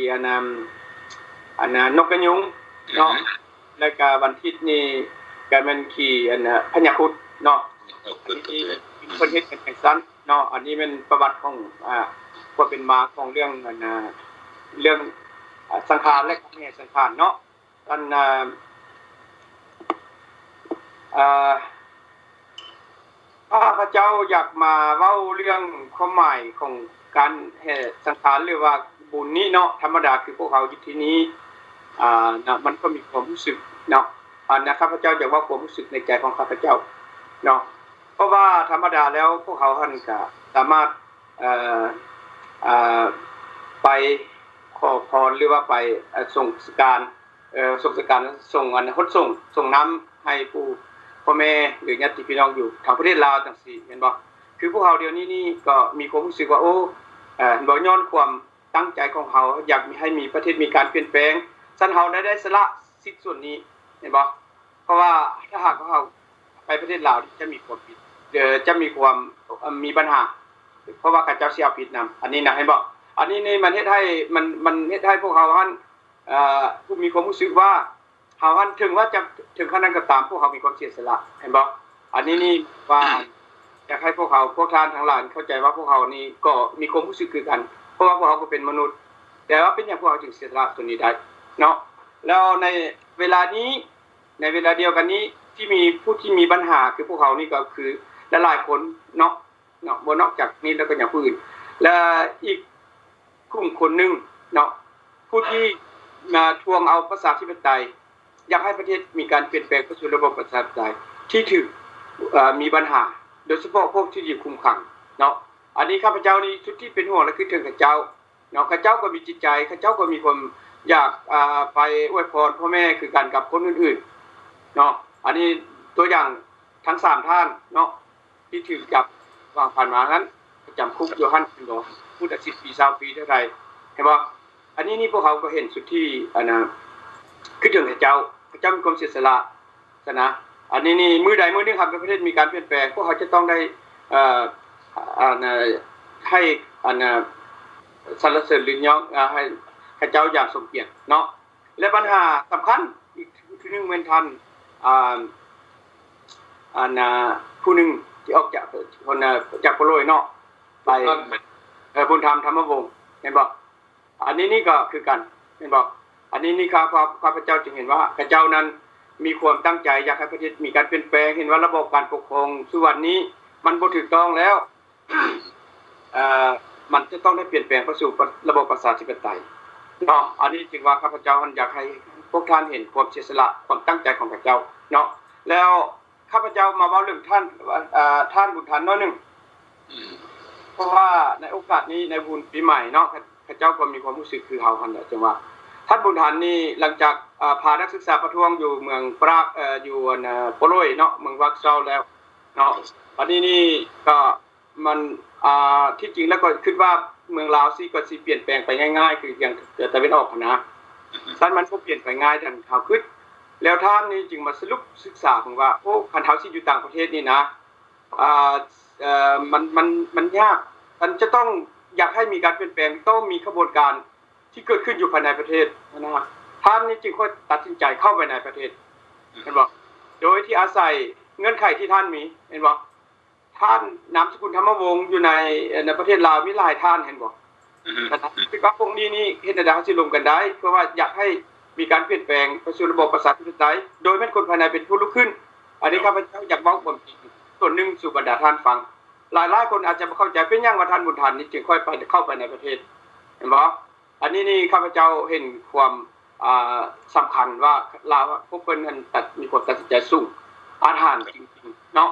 นกกระยุงเนาะแล้วก็วันอาทิตย์นี่ก็มันขี่พญาครุฑเนาะที่เพิ่นเฮ็ดกันจังซั่นเนาะอันนี้เป็นประวัติของว่าเป็นมาของเรื่องสังขารและแม่สังขารเนาะท่านพระเจ้าอยากมาเว้าเรื่องความหมายของการสังขารหรือว่าบุญนี้เนาะธรรมดาคือพวกเขาอยู่ที่นี้มันก็มีความรู้สึกเนาะข้าพเจ้าอยากว่าความรู้สึกในใจของข้าพเจ้าเนาะเพราะว่าธรรมดาแล้วพวกเขาท่านก็สามารถไปขอพรหรือว่าไปส่งการส่งฮดส่งน้ำให้พ่อแม่หรือญาติพี่น้องอยู่ทางประเทศลาวจังซี่แม่นบ่คือพวกเขาเดี๋ยวนี้นี่ก็มีความรู้สึกว่าบ่ย้อนความตั้งใจของเขาอยากให้มีประเทศมีการเปลี่ยนแปลงซั่นเฮาได้สละสิทธิ์ส่วนนี้เห็นบ่เพราะว่าถ้าหากเขาไปประเทศลาวจะมีความผิดจะมีความมีปัญหาเพราะว่าเขาเจ้าสิเอาผิดนำอันนี้นะเห็นบ่อันนี้นี่มันเฮ็ดให้มันเฮ็ดให้พวกเขาท่านผู้มีความรู้สึกว่าเฮาท่านถึงว่าจะถึงขนาดนั้นก็ตามพวกเขามีความเสียสละเห็นบ่อันนี้นี่ว่าอยากให้พวกท่านทั้งหลายเข้าใจว่าพวกเขานี่ก็มีความรู้สึกคือกันเพราะว่าพวกเขาก็เป็นมนุษย์แต่ว่าเป็นอย่างพวกเขาจึงเสียสละตัวนี้ได้เนาะแล้วในเวลานี้ในเวลาเดียวกันนี้ที่มีผู้ที่มีปัญหาคือพวกเขานี่ก็คือหลายๆคนเนาะบ่นอกจากนี้แล้วก็อย่างผู้อื่นและอีกกลุ่มคนนึงเนาะผู้ที่มาทวงเอาประชาธิปไตยอยากให้ประเทศมีการเปลี่ยนแปลงไปสู่ระบบประชาธิปไตยที่ถูกมีปัญหาโดยเฉพาะพวกที่อยู่คุมขังเนาะอันนี้ข้าพเจ้านี่ชุดที่เป็นห่วงและคือถึงข้าเจ้าเนาะข้าเจ้าก็มีจิตใจข้าเจ้าก็มีความอยากไปอวยพรพ่อแม่คือกันกับคนอื่นๆเนาะอันนี้ตัวอย่างทั้ง3ท่านเนาะที่ถูกจับวางผ่านมานั้นจำคุกอยู่หั่นเนาะผู้ตัดสินปี20ปีเท่าไหร่เห็นบ่อันนี้นี่พวกเขาก็เห็นสุดที่คือถึงข้าเจ้ามีความเสียสละซะนะอันนี้นี่มื้อใดมื้อนึงครับประเทศมีการเปลี่ยนแปลงพวกเขาจะต้องได้ให้สรรเสริญหรือยกให้ ข้าเจ้าอย่างสมเกียรติเนาะและปัญหาสำคัญอีกทีนึงเป็นท่านผู้หนึ่งที่ออกจากคนจากโปรยเนาะไปบุญธรรมธรรมวงศ์เห็นบอกอันนี้นี่ก็คือกันเห็นบอกอันนี้นี่ครับข้าพเจ้าจึงเห็นว่าข้าเจ้านั้นมีความตั้งใจอยากให้ประเทศมีการเปลี่ยนแปลงเห็นว่าระบบการปกครองสุวรรณนี้มันบ่ถูกต้องแล้วมันจะต้องได้เปลี่ยนแปลงไปสู่ระบบประชาธิปไตยเนาะอันนี้จึงว่าข้าพเจ้าอยากให้พวกท่านเห็นความเสียสละความตั้งใจของข้าพเจ้าเนาะแล้วข้าพเจ้ามาเว้าเรื่องท่านบุญทันน้อยนึงเพราะว่าในโอกาสนี้ในบุญปีใหม่เนาะข้าเจ้าก็มีความรู้สึกคือเฮาคั่นแหละจังว่าท่านบุญทันนี่หลังจากพานักศึกษาประท้วงอยู่เมืองปรากอยู่โปโลยเนาะเมืองวักเซาแล้วเนาะอันนี้นี่ก็มันที่จริงแล้วก็คิดว่าเมืองลาวก็สิเปลี่ยนแปลงไปง่ายๆคืออย่างตะวันออกนะท่านมันก็เปลี่ยนไปง่ายดังเขาคิดแล้วท่านนี่จึงมาสรุปศึกษาของว่าโอ้คันเฮาสิอยู่ต่างประเทศนี่นะมันยากมันจะต้องอยากให้มีการเปลี่ยนแปลงต้องมีกระบวนการที่เกิดขึ้นอยู่ภายในประเทศนะท่านนี่จึงค่อยตัดสินใจเข้าไปในประเทศเห็นบ่โดยที่อาศัยเงื่อนไขที่ท่านมีเห็นบ่ท่านนามสกุลธรรมวงศ์อยู่ในประเทศลาวมีหลายท่านเห็นบ่คือว่าพวกนี้นี่เฮ็ดได้สิรวมกันได้เพราะว่าอยากให้มีการเปลี่ยนแปลงไปสู่ระบบประชาธิปไตยโดยแม่นคนภายในเป็นผู้ลุกขึ้นอันนี้ข้าพเจ้าอยากเว้าความจริงส่วนหนึ่งสู่บรรดาท่านฟังหลายคนอาจจะบ่เข้าใจเป็นหยังว่าท่านบุญทันนี่จึงค่อยไปเข้าไปในประเทศเห็นบ่อันนี้นี่ข้าพเจ้าเห็นความสำคัญว่าลาวพวกเพิ่นนั้นมีความตัดสินใจสูงอาถรรพ์จริงๆเนาะ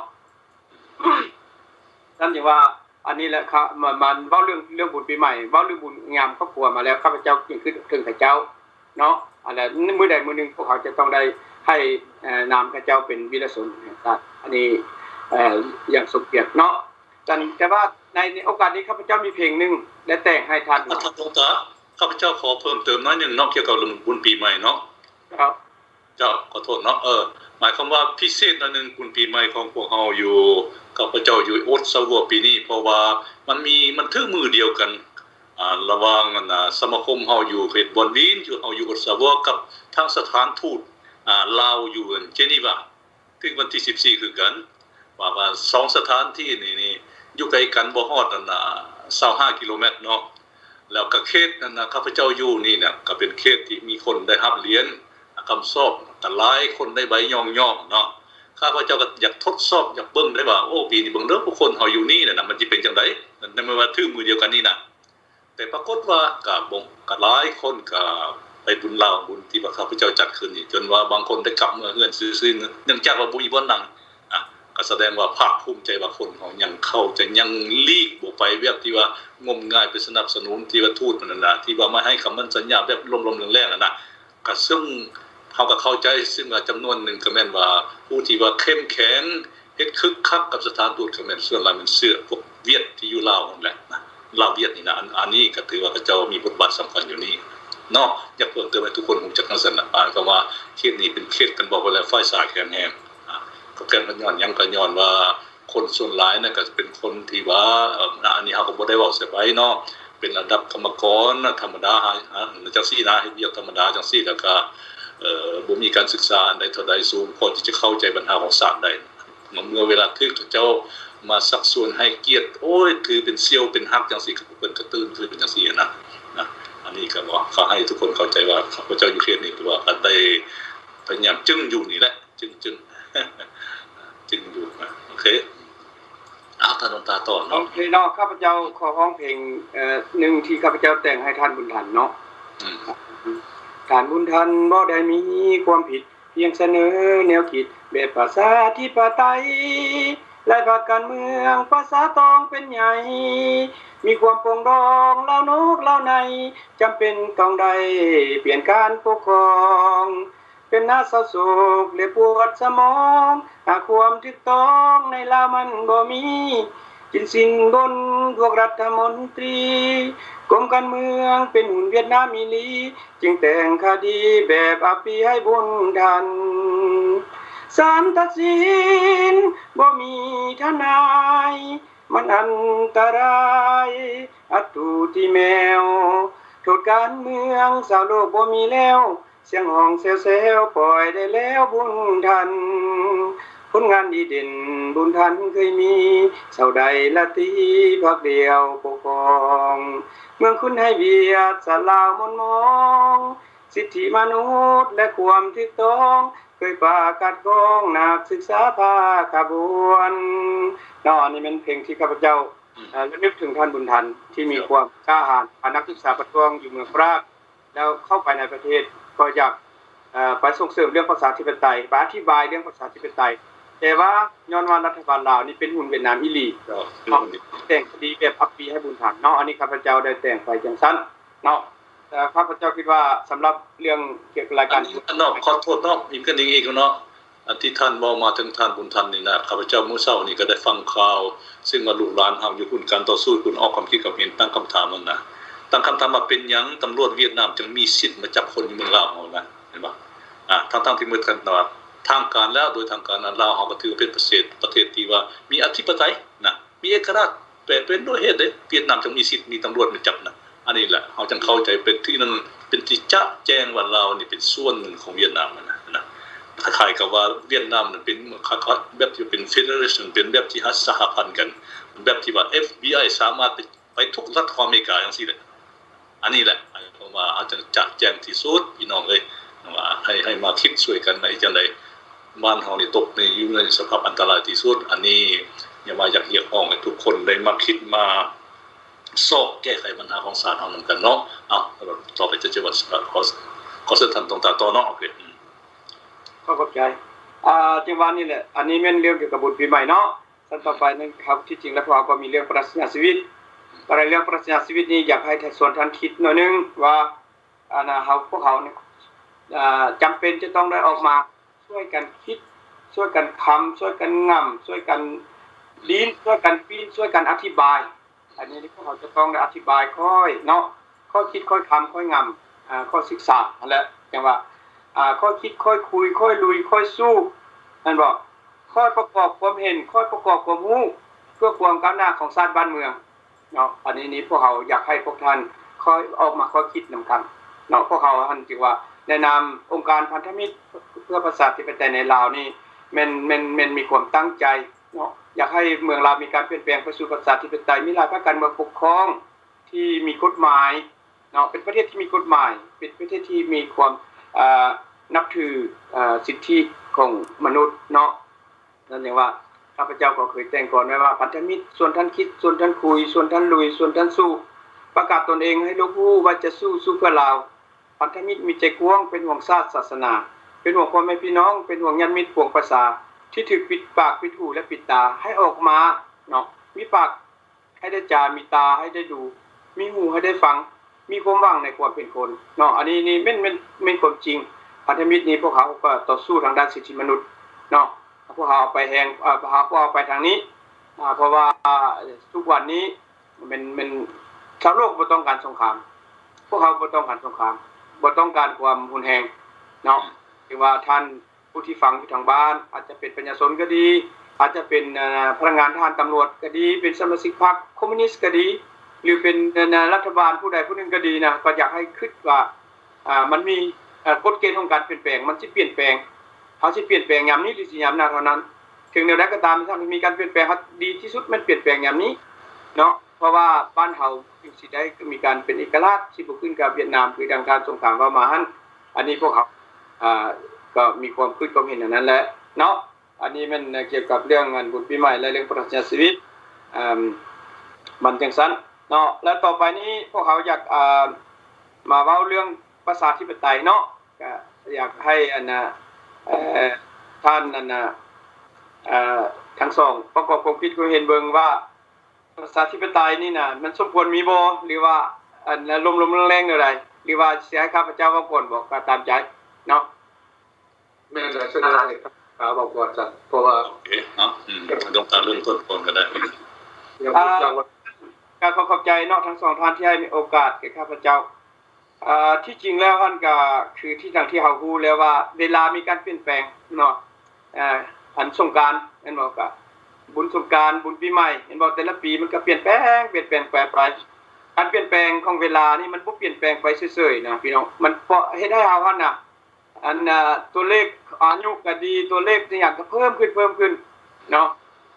นั่นอย่างว่าอันนี้แหละครับมันเว้าเรื่องบุญปีใหม่เว้าเรื่องบุญงามครอบครัวมาแล้วข้าพเจ้าจึงขึ้นถึงข้าเจ้าเนาะอันนั้นมื้อใดมื้อหนึงพวกเขาจะต้องได้ให้นามข้าเจ้าเป็นวีรชนนะครับอันนี้อย่างสมเกียรติเนาะแต่ว่าในโอกาสนี้ข้าพเจ้ามีเพลงนึงและแต่งให้ท่านหลวงตาข้าพเจ้าขอเพิ่มเติมน้อยนึงเนาะเกี่ยวกับเรื่องบุญปีใหม่เนาะครับเจ้าขอโทษเนาะหมายความว่าพิเศษอันนึงบุญปีใหม่ของพวกเฮาอยู่ข้าพเจ้าอยู่อดซะวัวปีนี้เพราะว่ามันถึงมือเดียวกันระหว่างสมาคมเฮาอยู่เขตบอนลีนอยู่เฮาอยู่อดซะวัวกับทางสถานทูตลาวอยู่เจนีวาถึงวันที่14คือกันว่า2สถานที่นี่อยู่ใกล้กันบ่ฮอด25กิโลเมตรเนาะแล้วก็เขตนั้นข้าพเจ้าอยู่นี่เนี่ยก็เป็นเขตที่มีคนได้รับเหรียญคำสอบแต่หลายคนได้ใบย่องๆเนาะข้าพเจ้าก็อยากทดสอบอยากเบิ่งได้ว่าโอ้ปีนี้เบิ่งเด้อผู้คนเฮาอยู่นี่น่ะมันสิเป็นจังได๋นั่นไม่ว่าถือมือเดียวกันนี่น่ะแต่ปรากฏว่าก็หลายคนก็ไปบุญลาวบุญที่ข้าพเจ้าจัดขึ้นนี่จนว่าบางคนได้กลับเมื่อเฮือนซื่อๆเนื่องจากว่าบ่มีบ่นั่งก็แสดงว่าภาคภูมิใจว่าคนเฮายังเข้าจะยังลีกบ่ไปแบบที่ว่างมง่ายไปสนับสนุนที่ว่าทูตนั่นน่ะที่ว่ามาให้คำมั่นสัญญาแบบลมๆแรงๆนั่นน่ะก็ซึ่งเฮาก็เข้าใจซึ่งว่าจำนวนนึงก็แม่นว่าผู้ที่ว่าเข้มแข็งเฮ็ดคึกคักกับสถานทูตก็แม่นส่วนหลายมันเสื้อพวกเวียดที่อยู่ลาวนั่นแหละนะลาวเวียดนี่นะอันนี้ก็ถือว่าเขาเจ้ามีบทบาทสำคัญอยู่นี่เนาะอยากเพิ่มเติมให้ทุกคนรู้จักจังซั่นน่ะก็ว่าเขตนี้เป็นเขตกันบอกว่าแล้วฝ่ายสายแข็งแรงก็แก่นย้อนยังก็ย้อนว่าคนส่วนหลายนั่นก็เป็นคนที่ว่าอันนี้เฮาก็บ่ได้เว้าเสียไปเนาะเป็นระดับกรรมกรธรรมดาจังซี่นะเฮ็ดเวียกธรรมดาจังซี่แล้วก็บ่มีการศึกษาอันใดเท่าใดสูงพอที่จะเข้าใจปัญหาของศาสตร์ได้เมื่อเวลาที่เจ้ามาสักส่วนให้เกียรติโอ้ยถือเป็นเซี่ยวเป็นฮักจังซี่ก็เพิ่นก็ตื่นคือเป็นจังซี่นะอันนี้ก็ว่าขอให้ทุกคนเข้าใจว่าข้าพเจ้าอยู่เขตนี้คือว่าได้พยายามจึงอยู่นี่แหละจึงอยู่โอเคท่านหลวงตาต่อเนาะโอเคเนาะข้าพเจ้าขอร้องเพลงนึงที่ข้าพเจ้าแต่งให้ท่านบุญทันเนาะท่านบุญทันบ่ได้มีความผิดเพียงเสนอแนวคิดแบบประชาธิปไตยและพรรคการเมืองภาษาตองเป็นใหญ่มีความปรองดองเล่านกเล่าในจำเป็นต้องได้เปลี่ยนการปกครองเป็นน่าเศร้าโศกและปวดสมองหากความถูกต้องในลาวมันบ่มีกินสินบนพวกรัฐมนตรีกรมการเมืองเป็นหุ่นเวียดนามอีหลีจึงแต่งคดีแบบอภิให้บุญทันศาลตัดสินบ่มีทนายมันอันตรายอัตตุที่แมว โทษการเมืองสาวโลกบ่มีแล้วเสียงห้องเซลปล่อยได้แล้วบุญทันผลงานดีเด่นบุญทันเคยมีเสาใดละตีพักเดียวปกครองเมืองคุณให้เบียดสัตว์ลาวมนมองสิทธิมนุษย์และความถูกต้องเคยประกาศกองนักศึกษาพาขบวนอันนี้เป็นเพลงที่ข้าพเจ้าและนึกถึงท่านบุญทันที่มีความกล้าหาญนักศึกษาประท้วงอยู่เมืองปรากแล้วเข้าไปในประเทศก็อยากไปส่งเสริมเรื่องภาษาธิปไตยไปอธิบายเรื่องภาษาธิปไตยแต่ว่าย้อนว่ารัฐบาลลาวนี่เป็นหุ่นเวียดนามอีหลีแต่งคดีแบบอัปปีให้บุญทันอันนี้ข้าพเจ้าได้แต่งไปจังซั่นแต่ข้าพเจ้าคิดว่าสำหรับเรื่องเกี่ยวกับรายการขอโทษอีกกันอีกที่ท่านบอกมาถึงท่านบุญทันนี่นะข้าพเจ้ามื้อเช้านี่ก็ได้ฟังข่าวซึ่งว่าลูกหลานเฮาอยู่หุ้นการต่อสู้คุณออกความคิดความเห็นตั้งคำถามมันนะตั้งคำถามว่าเป็นหยังตำรวจเวียดนามจึงมีสิทธิ์มาจับคนอยู่เมืองลาวเฮานะเห็นบ่ทั้งที่มือกันว่าทางการแล้วโดยทางการลาวเฮาก็ถือเป็นประเทศที่ว่ามีอธิปไตยนะมีเอกราชเป็นด้วยเหตุเวียดนามจึงมีสิทธิ์มีตำรวจมาจับนะอันนี้แหละเฮาจึงเข้าใจเป็นที่นั้นเป็นที่จะแจ้งว่าลาวนี่เป็นส่วนหนึ่งของเวียดนามนะคล้ายๆกับว่าเวียดนามนั้นเป็นแบบที่เป็น Federation เป็นแบบที่สหพันธ์กันแบบที่ว่า FBI สามารถไปทุกรัฐของอเมริกาจังซี่แหละอันนี้แหละผมว่าอาจจะจัดแจงที่สุดพี่น้องเลยว่าให้มาคิดช่วยกันในจังได๋บ้านเฮานี่ตกในอยู่ในสภาพอันตรายที่สุดอันนี้อย่ามาอยากเรียกร้องให้ทุกคนได้มาคิดมาซอกแก้ไขปัญหาของชาติเฮานำกันเนาะต่อไปจะว่าขอเสนอท่านตรงต่อเนาะโอเคขอบใจจังหวะนี้แหละอันนี้แม่นเรื่องเกี่ยวกับบุญปีใหม่เนาะขั้นต่อไปนั้นครับที่จริงแล้วพวกเราก็มีเรื่องปรัชญาชีวิตอะไรเรื่องปรัชญาชีวิตนี้อยากให้ส่วนท่านคิดหน่อยนึงว่าพวกเขาเนี่ยจำเป็นจะต้องได้ออกมาช่วยกันคิดช่วยกันคำช่วยกันง่ำช่วยกันลิ้นช่วยกันปีนช่วยกันอธิบายอันนี้พวกเขาจะต้องได้อธิบายค่อยเนาะค่อยคิดค่อยคำค่อยง่ำค่อยศึกษานั่นแหละจังว่าค่อยคิดค่อยคุยค่อยลุยค่อยสู้นั่นบอกค่อยประกอบความเห็นค่อยประกอบความรู้เพื่อความก้าวหน้าของชาติบ้านเมืองเนาะอันนี้พวกเขาอยากให้พวกท่านค่อยออกมาค่อยคิดนำกันเนาะพวกเขาท่านจึงว่าในนามองค์การพันธมิตรเพื่อประชาธิปไตยในลาวนี่มันมีความตั้งใจเนาะอยากให้เมืองลาวมีการเปลี่ยนแปลงไปสู่ประชาธิปไตยมีหลักการเมืองปกครองที่มีกฎหมายเนาะเป็นประเทศที่มีกฎหมายเป็นประเทศที่มีความนับถือสิทธิของมนุษย์เนาะนั่นเองว่าข้าพเจ้าก็เคยแต่งก่อนไว้ว่าพันธมิตรส่วนท่านคิดส่วนท่านคุยส่วนท่านลุยส่วนท่านสู้ประกาศตนเองให้โลกรู้ว่าจะสู้เพื่อลาวพันธมิตรมีใจกว้างเป็นห่วงชาติศาสนาเป็นห่วงพ่อแม่พี่น้องเป็นห่วงญาติมิตรปวงประชาที่ถูกปิดปากปิดหูและปิดตาให้ออกมาเนาะมีปากให้ได้จามีตาให้ได้ดูมีหูให้ได้ฟังมีความหวังในความเป็นคนเนาะอันนี้เป็นความจริงพันธมิตรนี้พวกเขาก็ต่อสู้ทางด้านสิทธิมนุษย์เนาะพวกเขาไปพวกเขาไปทางนี้เพราะว่าทุกวันนี้มันชาวโลกบ่ต้องการสงครามพวกเขาบ่ต้องการสงครามบ่ต้องการความรุนแรงเนาะคือว่าท่านผู้ที่ฟังอยู่ทางบ้านอาจจะเป็นประชาชนก็ดีอาจจะเป็นพนักงานทหารตำรวจก็ดีเป็นสมาชิกพรรคคอมมิวนิสต์ก็ดีหรือเป็นรัฐบาลผู้ใดผู้หนึ่งก็ดีนะก็อยากให้คิดว่ามันมีกฎเกณฑ์ของการเปลี่ยนแปลงมันสิเปลี่ยนแปลงเขาสิเปลี่ยนแปลงยามนี้หรือสิยามหน้าเท่านั้นถึงแนวใดก็ตามถ้ามีการเปลี่ยนแปลงดีที่สุดมันเปลี่ยนแปลงยามนี้เนาะเพราะว่าบ้านเฮาสิได้มีการเป็นเอกราชสิบ่ขึ้นกับเวียดนามคือดังการสงครามว่ามาหั่นอันนี้พวกเขาก็มีความคิดความเห็นอย่างนั้นแหละเนาะอันนี้มันเกี่ยวกับเรื่องงานบุญปีใหม่และเรื่องปรัชญาชีวิตมันจังซั่นเนาะแล้วต่อไปนี้พวกเขาอยากมาเว้าเรื่องประชาธิปไตยเนาะก็อยากให้ท่านทั้งสองประกอบความคิดความเห็นเบิ่งว่าประชาธิปไตยนี่น่ะมันสมควรมีบ่หรือว่าลมๆแรงๆจังได๋หรือว่าสิให้ข้าพเจ้าเว้าก่อนบ่ก็ตามใจเนาะแม่นได้เสนอให้ครับบอกก่อนจ้ะเพราะว่าโอเคเนาะต้องการเริ่มต้นก่อนก็ได้การขอบใจเนาะทั้งสองท่านที่ให้มีโอกาสแก่ข้าพเจ้าที่จริงแล้วท่านก็คือที่ทางที่เฮาฮู้แล้วว่าเวลามีการเปลี่ยนแปลงเนาะอันสงกรานต์เห็นบ่ก็บุญสงกรานต์บุญปีใหม่เห็นบ่แต่ละปีมันก็เปลี่ยนแปลงแปรไป การเปลี่ยนแปลงของเวลานี่มันบ่เปลี่ยนแปลงไปเฉยๆนะพี่น้องมันเพราะเฮ็ดให้เฮาหั่นน่ะตัวเลขอายุก็ดีตัวเลขตัวอย่างก็เพิ่มขึ้นเนาะ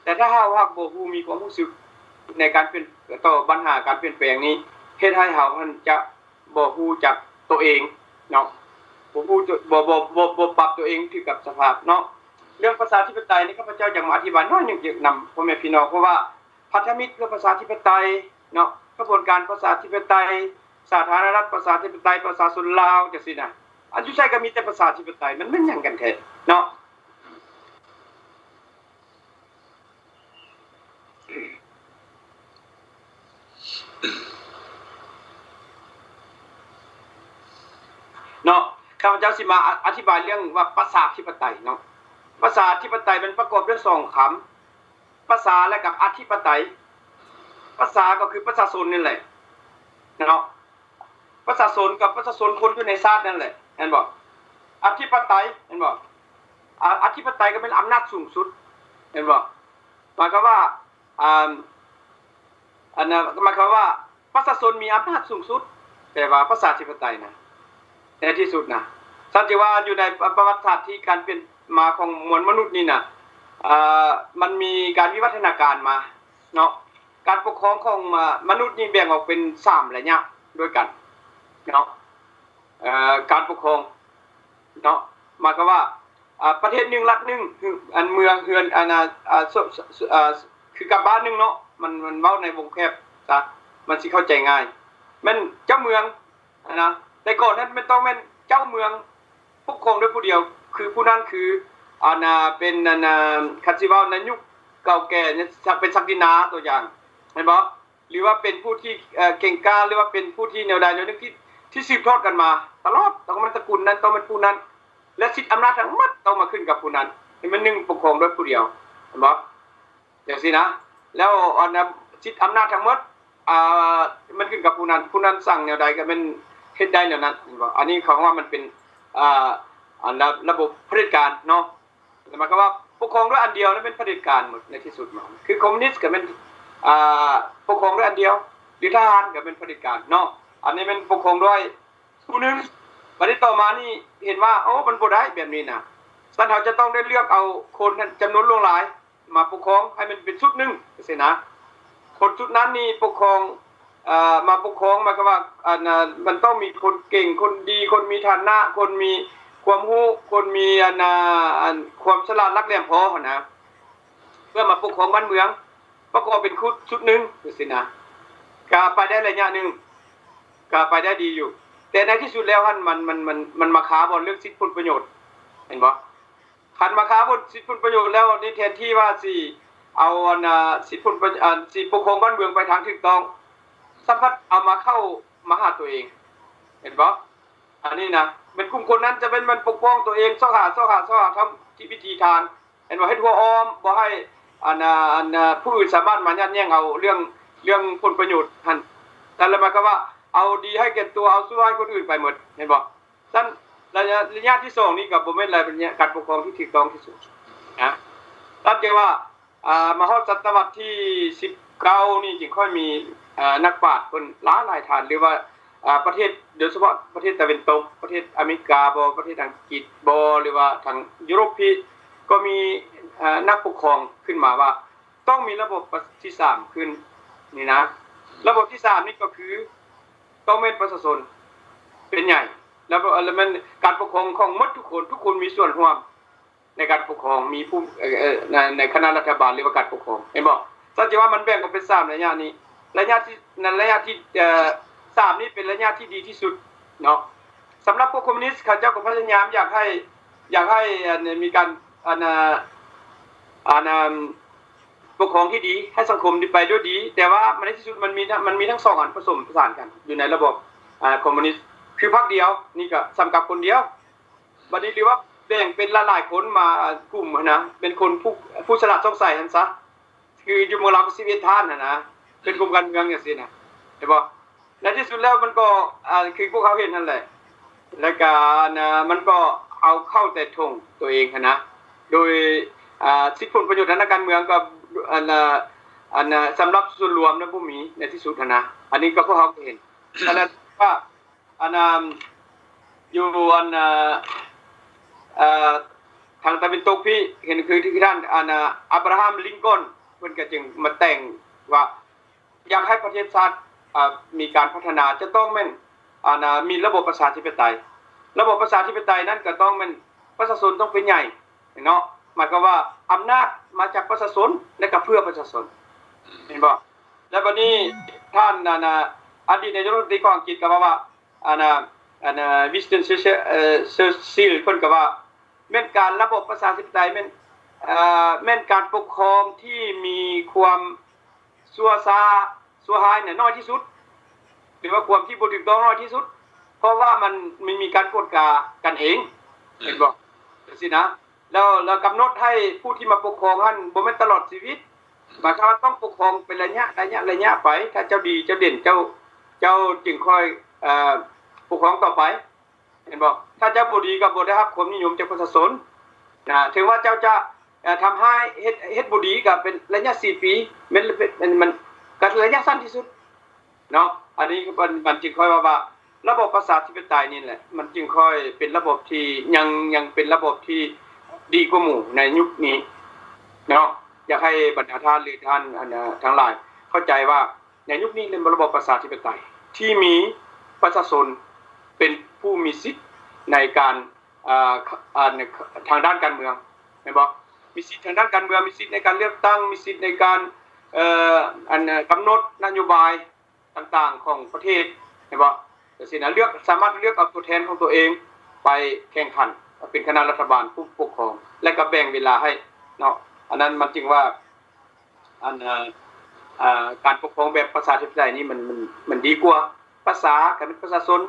แต่ถ้าเฮาบ่ฮู้มีความรู้สึกในการเป็นต่อปัญหาการเปลี่ยนแปลงนี้เฮ็ดให้เฮามันจะบ่ฮู้จักตัวเองเนาะบ่ฮู้บ่ปรับตัวเองที่กับสภาพเนาะเรื่องประชาธิปไตยนี่ข้าพเจ้าอยากมาอธิบายน้อยหนึงเกี่ยวกับพ่อแม่พี่น้องเพราะว่าพันธมิตรเพื่อประชาธิปไตยเนาะกระบวนการประชาธิปไตยสาธารณรัฐประชาธิปไตยประชาชนลาวจังซี่น่ะอันอยู่ใช้ก็มีแต่ประชาธิปไตยมันหยังกันแท้เนาะเนาะข้าพเจ้าสิมาอธิบายเรื่องว่าประชาธิปไตยเนาะประชาธิปไตยมันประกอบด้วย2คำประชาและกับอธิปไตยประชาก็คือประชาชนนี่แหละเนาะประชาชนกับประชาชนคนอยู่ในชาตินั่นแหละเห็นบ่อธิปไตยเห็นบ่อธิปไตยก็เป็นอำนาจสูงสุดเห็นบ่หมายความว่าอันนั้นหมายความว่าประชาชนมีอำนาจสูงสุดแต่ว่าประชาธิปไตยนะในที่สุดนะสันติว่าอยู่ในประวัติศาสตร์ที่การเป็นมาของมวลมนุษย์นี่น่ะมันมีการวิวัฒนาการมาเนาะการปกครองของมนุษย์นี่แบ่งออกเป็น3ระยะด้วยกันเนาะการปกครองเนาะหมายความว่าประเทศนึงรัฐนึงคืออันเมืองเฮือนอันคือกับบ้านนึงเนาะมันเว้าในวงแคบซะมันสิเข้าใจง่ายแม่นเจ้าเมืองนะแต่ก่อนนั้นมันต้องแม่นเจ้าเมืองปกครองด้วยผู้เดียวคือผู้นั้นคือเป็นคันสิเว้าในยุคเก่าแก่เนี่ยเป็นศักดินาตัวอย่างเห็นบ่หรือว่าเป็นผู้ที่เก่งกล้าหรือว่าเป็นผู้ที่แนวใดแนวหนึ่งที่สืบทอดกันมาตลอดต้องมันตระกูลนั้นต้องเป็นผู้นั้นและสิทธิอำนาจทั้งหมดต้องมาขึ้นกับผู้นั้นให้มันนึงปกครองด้วยผู้เดียวเห็นบ่อย่างซี่นะแล้วสิทธิอำนาจทั้งหมดมันขึ้นกับผู้นั้นสั่งแนวใดก็เป็นเฮ็ดได้แนวนั้นเห็นบ่อันนี้เขาว่ามันเป็นระบบเผด็จการเนาะหมายความว่าปกครองด้วยอันเดียวนั้นเป็นเผด็จการหมดในที่สุดมาคือคอมมิวนิสต์ก็เป็นปกครองด้วยอันเดียวหรือทหารก็เป็นเผด็จการเนาะอันนี้เป็นปกครองด้วยผู้นึงบัดนี้ต่อมานี่เห็นว่าโอ้มันบ่ได้แบบนี้นะท่านเขาจะต้องได้เลือกเอาคนจำนวนหลวงหลายมาปกครองให้มันเป็นชุดนึงจังซี่นะคนชุดนั้นนี่ปกครองมาปกครองหมายความว่ามันต้องมีคนเก่งคนดีคนมีฐานะคนมีความรู้คนมีความฉลาดรักแหลมพอนะเพื่อมาปกครองบ้านเมืองประกอบเป็นชุดนึงจังซี่นะก็ไปได้ระยะนึงก็ไปได้ดีอยู่แต่ในที่สุดแล้วท่านมันมาค้าบนเรื่องสิทธิผลประโยชน์เห็นบ่คันมาค้าบนสิทธิผลประโยชน์แล้วนี่แทนที่ว่าสิเอาสิทธิผลสิปกครองบ้านเมืองไปทางถูกต้องสัมพัดเอามาเข้ามาหาตัวเองเห็นบ่อันนี้นะเป็นกลุ่มคนนั้นจะเป็นมันปกป้องตัวเองซ้อหาทำที่วิธีทางเห็นบ่ให้ทั่วอ้อมบ่ให้ผู้อื่นสามารถมายัดแย่งเอาเรื่องผลประโยชน์หั่นแต่ละมาก็ว่าเอาดีให้แก่ตัวเอาสู้ให้คนอื่นไปหมดเห็นบ่ซั่นระยะที่2นี่ก็บ่แม่นอะไรเป็นการปกครองที่ถูกต้องที่สุดนะตั้งใจว่ามาฮอดศตวรรษที่19นี่จึงค่อยมีนักปราชญ์เพิ่นหลายท่านหรือว่าประเทศโดยเฉพาะประเทศตะวันตกประเทศอเมริกาบ่ประเทศอังกฤษบ่หรือว่าทางยุโรปพี่ก็มีนักปกครองขึ้นมาว่าต้องมีระบบที่3ขึ้นนี่นะระบบที่3นี่ก็คือต้องเป็นประชาชนเป็นใหญ่แล้วมันการปกครองของหมดทุกคนมีส่วนร่วมในการปกครองมีผู้ในคณะรัฐบาลหรือว่าการปกครองเห็นบ่สัจจะว่ามันแบ่งออกเป็น3ระยะนี้ระยะที่3นี่เป็นระยะที่ดีที่สุดเนาะสำหรับพวกคอมมิวนิสต์เขาเจ้าก็พยายามอยากให้มีการปกครองที่ดีให้สังคมไปด้วยดีแต่ว่าในที่สุดมันมีทั้ง2อันผสมผสานกันอยู่ในระบบคอมมิวนิสต์คือพรรคเดียวนี่ก็สำกับคนเดียวบัดนี้หรือว่าแบ่งเป็นหลายๆคนมากลุ่มนะเป็นคนผู้ฉลาดสงสัยหั่นซะคืออยู่เมืองเราก็11ท่านนะเป็นกลุ่มการเมืองจังซี่นะเห็นบ่ในที่สุดแล้วมันก็คือพวกเขาเห็นนั่นแหละแล้วก็มันก็เอาเข้าแต่ทงตัวเองนะโดยสิทธิผลประโยชน์ทางการเมืองก็ อันสำหรับส่วนรวมนะบ่มีในที่สุดนะอันนี้ก็พวกเขาก็เห็นฉะนั้นว่าอันอยู่อันทางตะวันตกพี่เห็นคือที่ท่านอับราฮัมลิงคอล์นเพิ่นก็จึงมาแต่งว่าอยากให้ประเทศชาติมีการพัฒนาจะต้องแม่นมีระบบประชาธิปไตยระบบประชาธิปไตยนั้นก็ต้องแม่นประชาชนต้องเป็นใหญ่เนาะหมายความว่าอำนาจมาจากประชาชนและก็เพื่อประชาชนเห็นบ่แล้วบัดนี้ท่านอดีตนายกรัฐมนตรีของอังกฤษก็ว่าวิสตันเซอร์ซิลเพิ่นก็ว่าแม่นการระบบประชาธิปไตยแม่นการปกครองที่มีความซัวหายน้อยที่สุดหรือว่าความที่บ่ถูกต้องน้อยที่สุดเพราะว่ามันมีการกดกากันเองเห็นบ่จังซี่นะแล้วกำหนดให้ผู้ที่มาปกครองท่านบ่แม่นตลอดชีวิตหมายความว่าต้องปกครองเป็นระยะไปถ้าเจ้าดีเจ้าเด่นเจ้าจึงค่อยปกครองต่อไปเห็นบ่ถ้าเจ้าบ่ดีก็บ่ได้รับความนิยมจากประชาชนถึงว่าเจ้าจะทำให้เฮ็ดบ่ดีก็เป็นระยะ4ปีมันก็ระยะสั้นที่สุดเนาะอันนี้มันจึงค่อยว่าระบบประชาธิปไตยนี่แหละมันจึงค่อยเป็นระบบที่ยังเป็นระบบที่ดีกว่าหมู่ในยุคนี้เนาะอยากให้บรรดาท่านหรือท่านทั้งหลายเข้าใจว่าในยุคนี้เป็นระบบประชาธิปไตยที่มีประชาชนเป็นผู้มีสิทธิ์ในการทางด้านการเมืองเห็นบ่มีสิทธิ์ทางด้านการเมืองมีสิทธิ์ในการเลือกตั้งมีสิทธิ์ในการกำหนดนโยบายต่างๆของประเทศเห็นบ่จังซี่นะสามารถเลือกเอาตัวแทนของตัวเองไปแข่งขันเป็นคณะรัฐบาลผู้ปกครองและก็แบ่งเวลาให้เนาะอันนั้นมันจึงว่าการปกครองแบบประชาธิปไตยนี่มันดีกว่าภาษากับประชาชน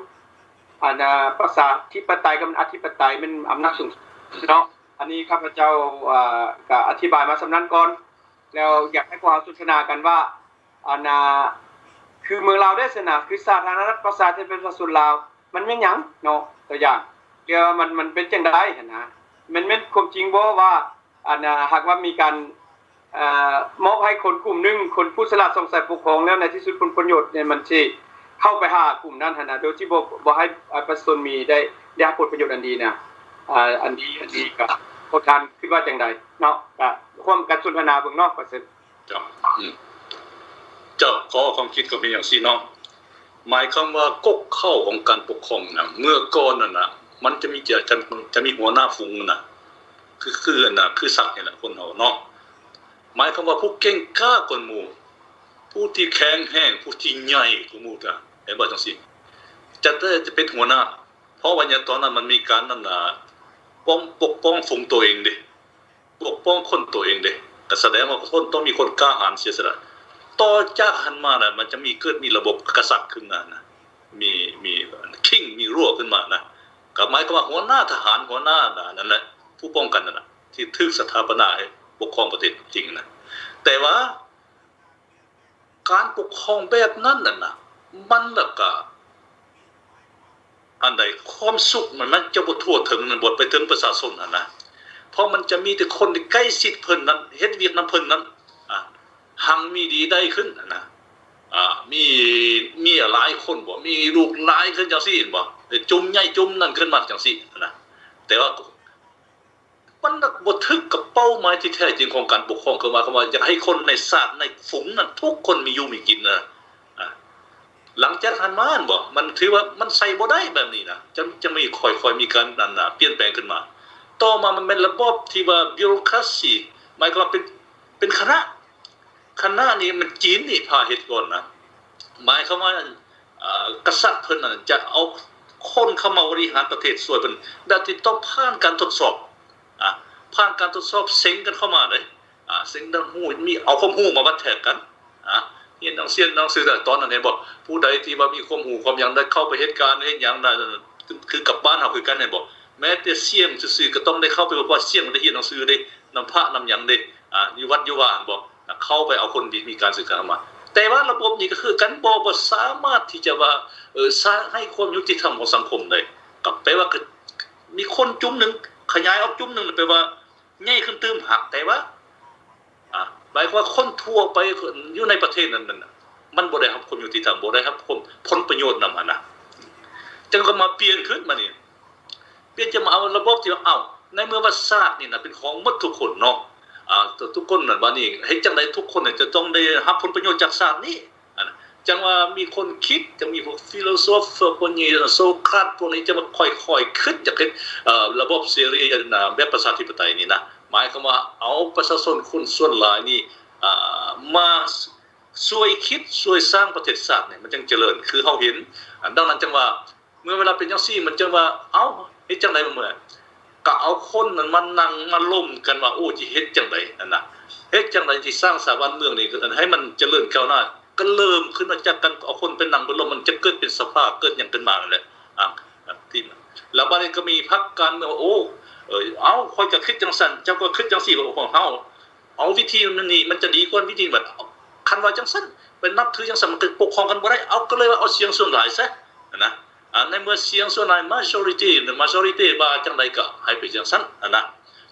ประชาธิปไตยกับอธิปไตยมันอำนาจสูงเนาะอันนี้ข้าพเจ้าก็อธิบายมาสำนั้นก่อนแล้วอยากให้พวกเราสนทนากันว่าคือเมืองลาวได้สนะคือสาธารณรัฐประชาธิปไตยประชาชนลาวมันแม่นหยังเนาะตัวอย่างเดี๋ยวมันเป็นจังได๋นะมันแม่นความจริงบ่ว่าหากว่ามีการมอบให้คนกลุ่มนึงคนผู้สละสงสัยปกครองแล้วในที่สุดผลประโยชน์เนี่ยมันสิเข้าไปหากลุ่มนั้นโดยที่บ่ให้ประชาชนมีได้รับผลประโยชน์อันดีนะอันนี้ก็พวกท่านคิดว่าจังได๋เนาะก็ความการสนทนาเบิ่งเนาะก็สิเจ้าขอความคิดก็เป็นอย่างซี่เนาะหมายความว่ากกเข้าของการปกครองน่ะเมื่อก่อนนั่นน่ะมันจะมีหัวหน้าฝูงน่ะคือสัตว์นี่แหละคนเฮาเนาะหมายความว่าผู้เก่งกล้ากว่าหมู่ผู้ที่แข็งแรงผู้ที่ใหญ่กว่าหมู่จ้ะเห็นบ่จังซี่จะเป็นหัวหน้าเพราะว่าอย่างตอนนั้นมันมีการนั่นน่ะปกป้องฝูงตัวเองเด้ปกป้องคนตัวเองเด้ก็แสดงว่าคนต้องมีคนกล้าหาญเสียสละต่อจากหันมาน่ะมันจะมีระบบกษัตริย์ขึ้นมานะมีคิงมีรั่วขึ้นมานะก็หมายความว่าหัวหน้าทหารหัวหน้านั่นแหละผู้ป้องกันนั่นน่ะที่ถึกสถาปนาให้ปกครองประเทศจริงนะแต่ว่าการปกครองแบบนั้นน่ะมันล่ะก็อันใดความสุขมันจะบ่ทั่วถึงมันบ่ไปถึงประชาชนนะเพราะมันจะมีแต่คนที่ใกล้ชิดเพิ่นนั้นเฮ็ดเวียกนำเพิ่นนั้นหังมีดีได้ขึ้นนะมีหลายคนบ่มีลูกหลายขึ้นจังซี่บ่จุ่มใหญ่จุ่มนั่นขึ้นมาจังซี่นะแต่ว่ามันบ่ถึงกับเป้าหมายที่แท้จริงของการปกครองคือว่าอยากให้คนในชาติในฝูงนั้นทุกคนมีอยู่มีกินนะหลังจากนั้นมาบ่มันถือว่ามันใส่บ่ได้แบบนี้นะจะมีค่อยๆมีการนั่นน่ะเปลี่ยนแปลงขึ้นมาต่อมามันเป็นระบบที่ว่าบิโรคราซีหมายความว่าเป็นคณะนี่มันจีนนี่พาเฮ็ดก่อนนะหมายความว่ากษัตริย์เพิ่นน่ะจะเอาคนเข้ามาบริหารประเทศช่วยเพิ่นแบบที่ต้องผ่านการทดสอบผ่านการทดสอบเซ็งกันเข้ามาเลยเซ็งดังฮู้มีเอาความรู้มาวัดแทกกันเรียนหนังสือตอนนั้นเห็นบ่ผู้ใดที่ว่ามีความรู้ความหยังได้เข้าไปเฮ็ดการเฮ็ดหยังได้คือกับบ้านเฮาคือกันเห็นบ่แม้แต่เสี่ยงซื่อๆก็ต้องได้เข้าไปว่าเสี่ยงได้เรียนหนังสือได้นำพระนำหยังได้อยู่วัดอยู่ว่าบ่เข้าไปเอาคนดีมีการศึกษามาแต่ว่าระบบนี้ก็คือกันบ่สามารถที่จะว่าสร้างให้ความยุติธรรมของสังคมได้ก็แปลว่ามีคนจุ่มนึงขยายออกจุ่มนึงแปลว่าใหญ่ขึ้นตื้มหักแต่ว่า หมายความว่าคนทั่วไปอยู่ในประเทศนั้นน่ะมันบ่ได้รับความยุติธรรมบ่ได้รับผลประโยชน์นำหั่นน่ะจังก็มาเปลี่ยนขึ้นมานี่เปลี่ยนจะมาเอาระบบที่ว่าในเมื่อว่าชาตินี่น่ะเป็นของหมดทุกคนเนาะทุกคนน่ะบัดนี้เฮ็ดจังได๋ทุกคนน่ะจะต้องได้รับผลประโยชน์จากชาตินี้จังว่ามีคนคิดจะมีพวกฟิโลโซฟพวกนี้โซคราตพวกนี้จะมาค่อยๆคิดจากระบบเสรีแบบประชาธิปไตยนี่นะหมายความว่าเอาประชาชนคนส่วนหลายนี่มาช่วยคิดช่วยสร้างประเทศชาติเนี่ยมันจึงเจริญคือเฮาเห็นดังนั้นจังว่าเมื่อเวลาเป็นจังซี่มันจังว่าเฮ็ดจังได๋เมื่อก็เอาคนนั้นมานั่งมาล้มกันว่าโอ้สิเฮ็ดจังได๋นั่นน่ะเฮ็ดจังได๋ที่สร้างสถาบันเมืองนี่ให้มันเจริญก้าวหน้าก็เริ่มขึ้นมาจากกันเอาคนเป็นนั่งบนลมมันจะเกิดเป็นสภาพเกิดอย่างขึ้นมานั่นแหละที่แล้วบัดนี้ก็มีพรรคการเมืองค่อยจะคิดจังซั่นเจ้าก็คิดจังซี่ของเฮาเอาวิธีนี้มันจะดีกว่าวิธีแบบคันว่าจังซั่นเป็นนับถือจังซั่นมันก็ปกครองกันบ่ได้เอาก็เลยว่าเอาเสียงส่วนหลายซะนะในเมื่อเสียงส่วนหลาย majority ว่าจังไดก็ให้ไปจังซั่นนะ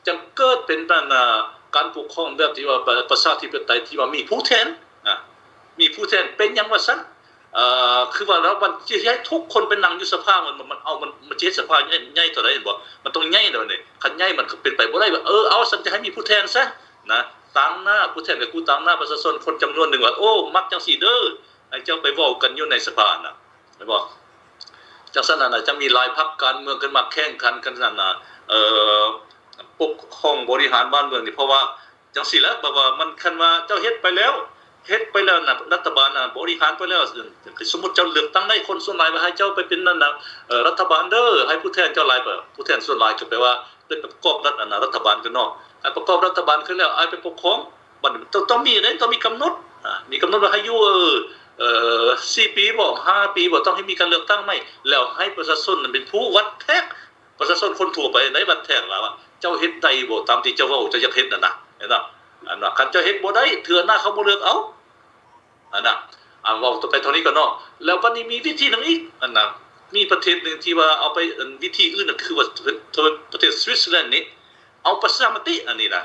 จังเกิดเป็นการปกครองแบบที่ว่าประชาธิปไตยที่ว่ามีผู้แทนมีผู้แทนเป็นหยังว่าซั่นคือว่าแล้วมันสิให้ทุกคนเป็นนั่งอยู่สภามันสิเฮ็ดสภาใหญ่เท่าใดบ่มันต้องใหญ่เด้อนี่คันใหญ่มันเป็นไปบ่ได้ว่าเอาซั่นจะให้มีผู้แทนซะนะตั้งหน้าผู้แทนกับกูตั้งหน้าประชาชนคนจำนวนหนึ่งว่ามักจังซี่เด้อให้เจ้าไปเว้ากันอยู่ในสภาน่ะได้บ่จังซั่นน่ะจะมีหลายพรรคการเมืองกันมาแข่งขันกันนั่นน่ะปกครองบริหารบ้านเมืองนี่เพราะว่าจังซี่แหละแบบว่ามันคันว่าเจ้าเฮ็ดไปแล้วน่ะรัฐบาลน่ะบริหารไปแล้วสมมุติเจ้าเลือกตั้งได้คนส่วนหลายว่าให้เจ้าไปเป็นนั่นน่ะรัฐบาลเด้อให้ผู้แทนเจ้าหลายผู้แทนส่วนหลายก็แปลว่าเป็นประกอบรัฐบาลกันเนาะประกอบรัฐบาลขึ้นแล้วไปปกครองบัดต้องมีต้องมีกำหนดว่าให้อยู่4 ปีบ่5 ปีบ่ต้องให้มีการเลือกตั้งใหม่แล้วให้ประชาชนเป็นผู้วัดแท้ประชาชนคนทั่วไปในวัดแท้ว่าเจ้าเฮ็ดได้บ่ตามที่เจ้าเว้าเจ้าอยากเฮ็ดนั่นน่ะเห็นบ่คันเจ้าเฮ็ดบ่ได้เทื่อหน้าเขาบ่เลือกเอาเว้าต่อไปเท่านี้ก็เนาะแล้วบัดนี้มีวิธีนึงอีกมีประเทศนึงที่ว่าเอาไปวิธีอื่นน่ะคือว่าประเทศสวิตเซอร์แลนด์นี่เอาประชามติอันนี้นะ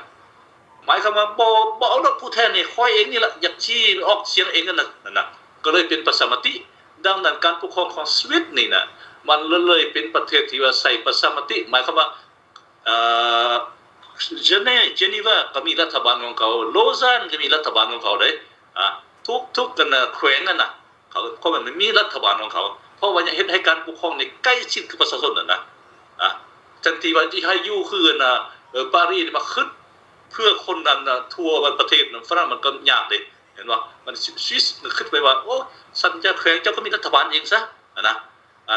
หมายความว่าบ่เอาผู้แทนนี่ค่อยเองนี่ล่ะอยากชี้ออกเสียงเองนั่นน่ะก็เลยเป็นประชามติดังนั้นการปกครองของสวิตนี่น่ะมันเลยเป็นประเทศที่ว่าใส่ประชามติหมายความว่าเจนีวาก็มีรัฐบาลของเขาโลซานก็มีรัฐบาลของเขาเด้ทุกกันแขวงกันน่ะเขามันมีรัฐบาลของเขาเพราะว่าอยากเฮ็ดให้การปกครองนี่ใกล้ชิดกับประชาชนน่ะทันทีว่าที่ให้อยู่คือปารีสมาขึ้นเพื่อคนนั้นทั่วประเทศฝรั่งมันก็ยากเด้เห็นบ่มันสวิสมันขึ้นไปว่าสัญญาแขวงเจ้าก็มีรัฐบาลเองซะนะ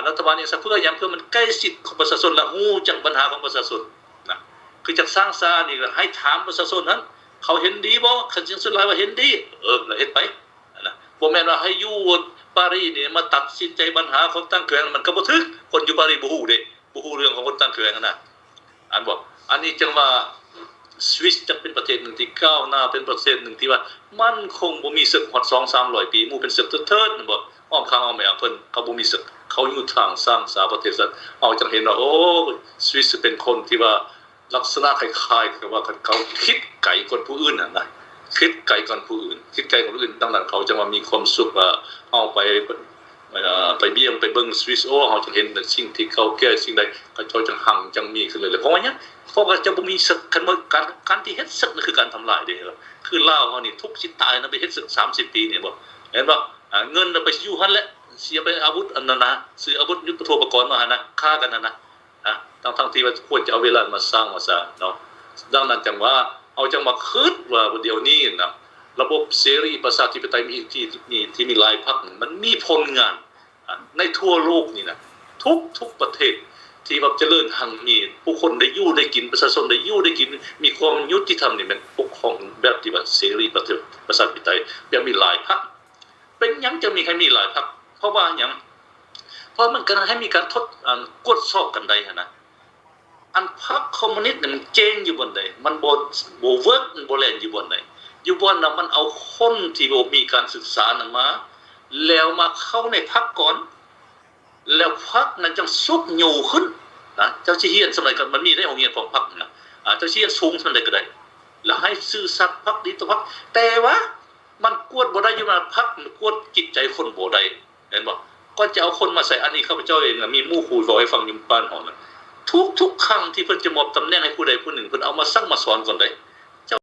รัฐบาลเองซะเพื่อหยังเพื่อมันใกล้ชิดกับประชาชนและฮู้จักปัญหาของประชาชนนะคือจักสร้างสรรค์นี่ก็ให้ถามประชาชนนั้นเขาเห็นดีบ่คันเสียงสุดท้ายว่าเห็นดีแล้วเฮ็ดไปนะบ่แม่นว่าให้อยู่ปารีสนี่มาตัดสินใจปัญหาของตั้งแขวงมันก็บ่ถึกคนอยู่ปารีสบ่ฮู้เด้บ่ฮู้เรื่องของคนตั้งแขวงนะอันนี้จังว่าสวิสจะเป็นประเทศหนึ่งที่ก้าวหน้าเป็นประเทศหนึ่งที่ว่ามันคงบ่มีศึกฮอด 2-300 ปีหมู่เป็นศึกเถิดๆบ่อ้อมข้างอ้อมแม่เพิ่นเขาบ่มีศึกเขาอยู่ทางสร้างสาประเทศซะเอาจังเห็นว่าสวิสเป็นคนที่ว่าลักษณะคล้ายๆกับว่าเขาคิดไกลกว่าผู้อื่นน่ะคิดไกลกว่าผู้อื่นดังนั้นเขาจะมามีความสุขว่าเอาไปเบี้ยงไปเบิ่งสวิสเขาจะเห็นสิ่งที่เขาแก้สิ่งใดเขาจังหังจังมีขึ้นเลยเพราะว่าหยังเพราะว่าจะบ่มีศึกกันบ่การที่เฮ็ดศึกนั่นคือการทำลายเด้คือลาวเฮานี่ทุกสิตายนะไปเฮ็ดศึก30 ปีเนี่ยบ่เห็นบ่เงินไปอยู่หั่นแหละเสียไปอาวุธอันนั้นนะซื้ออาวุธยุทโธปกรณ์มาหั่นนะฆ่ากันนั่นนะทั้งที่ว่าควรจะเอาเวลามาสร้างมาซะเนาะดังนั้นจังว่าเอาจังมาคิดว่าเดี๋ยวนี้นะระบบเสรีประชาธิปไตยมีที่มีหลายพรรคมันมีผลงานในทั่วโลกนี่นะทุกประเทศที่แบบเจริญหังมีผู้คนได้อยู่ได้กินประชาชนได้อยู่ได้กินมีความยุติธรรมนี่มันปกครองแบบที่ว่าเสรีประชาธิปไตยแบบมีหลายพรรคเป็นหยังจะมีใครมีหลายพรรคเพราะว่าหยังเพราะมันกันให้มีการกดสอบกันได้นะอันพรรคคอมมิวนิสต์มันเจ๊งอยู่บนใดมันบ่เวิร์กมันบ่แล่นอยู่บนใดอยู่บนน่ะมันเอาคนที่บ่มีการศึกษานั้นมาแล้วมาเข้าในพรรคก่อนแล้วพรรคนั้นจังสุกอยู่ขึ้นนะเจ้าสิเฮียนสมัยก่อนมันมีได้โรงเรียนของพรรคนะเจ้าสิเฮียนสูงสมัยใดก็ได้ แล้วให้ซื่อสัตย์ภักดีต่อพรรคแต่ว่ามันกวดบ่ได้อยู่มาพรรคมันกวดจิตใจคนบ่ได้เห็นบ่ก็จะเอาคนมาใส่อันนี้ข้าพเจ้าเองมีหมู่คุยบอกให้ฟังอยู่บ้านหอนะทุกครั้งที่เพิ่นจะมอบตำแหน่งให้ผู้ใดผู้หนึ่งเพิ่นเอามาสั่งมาสอนก่อนได้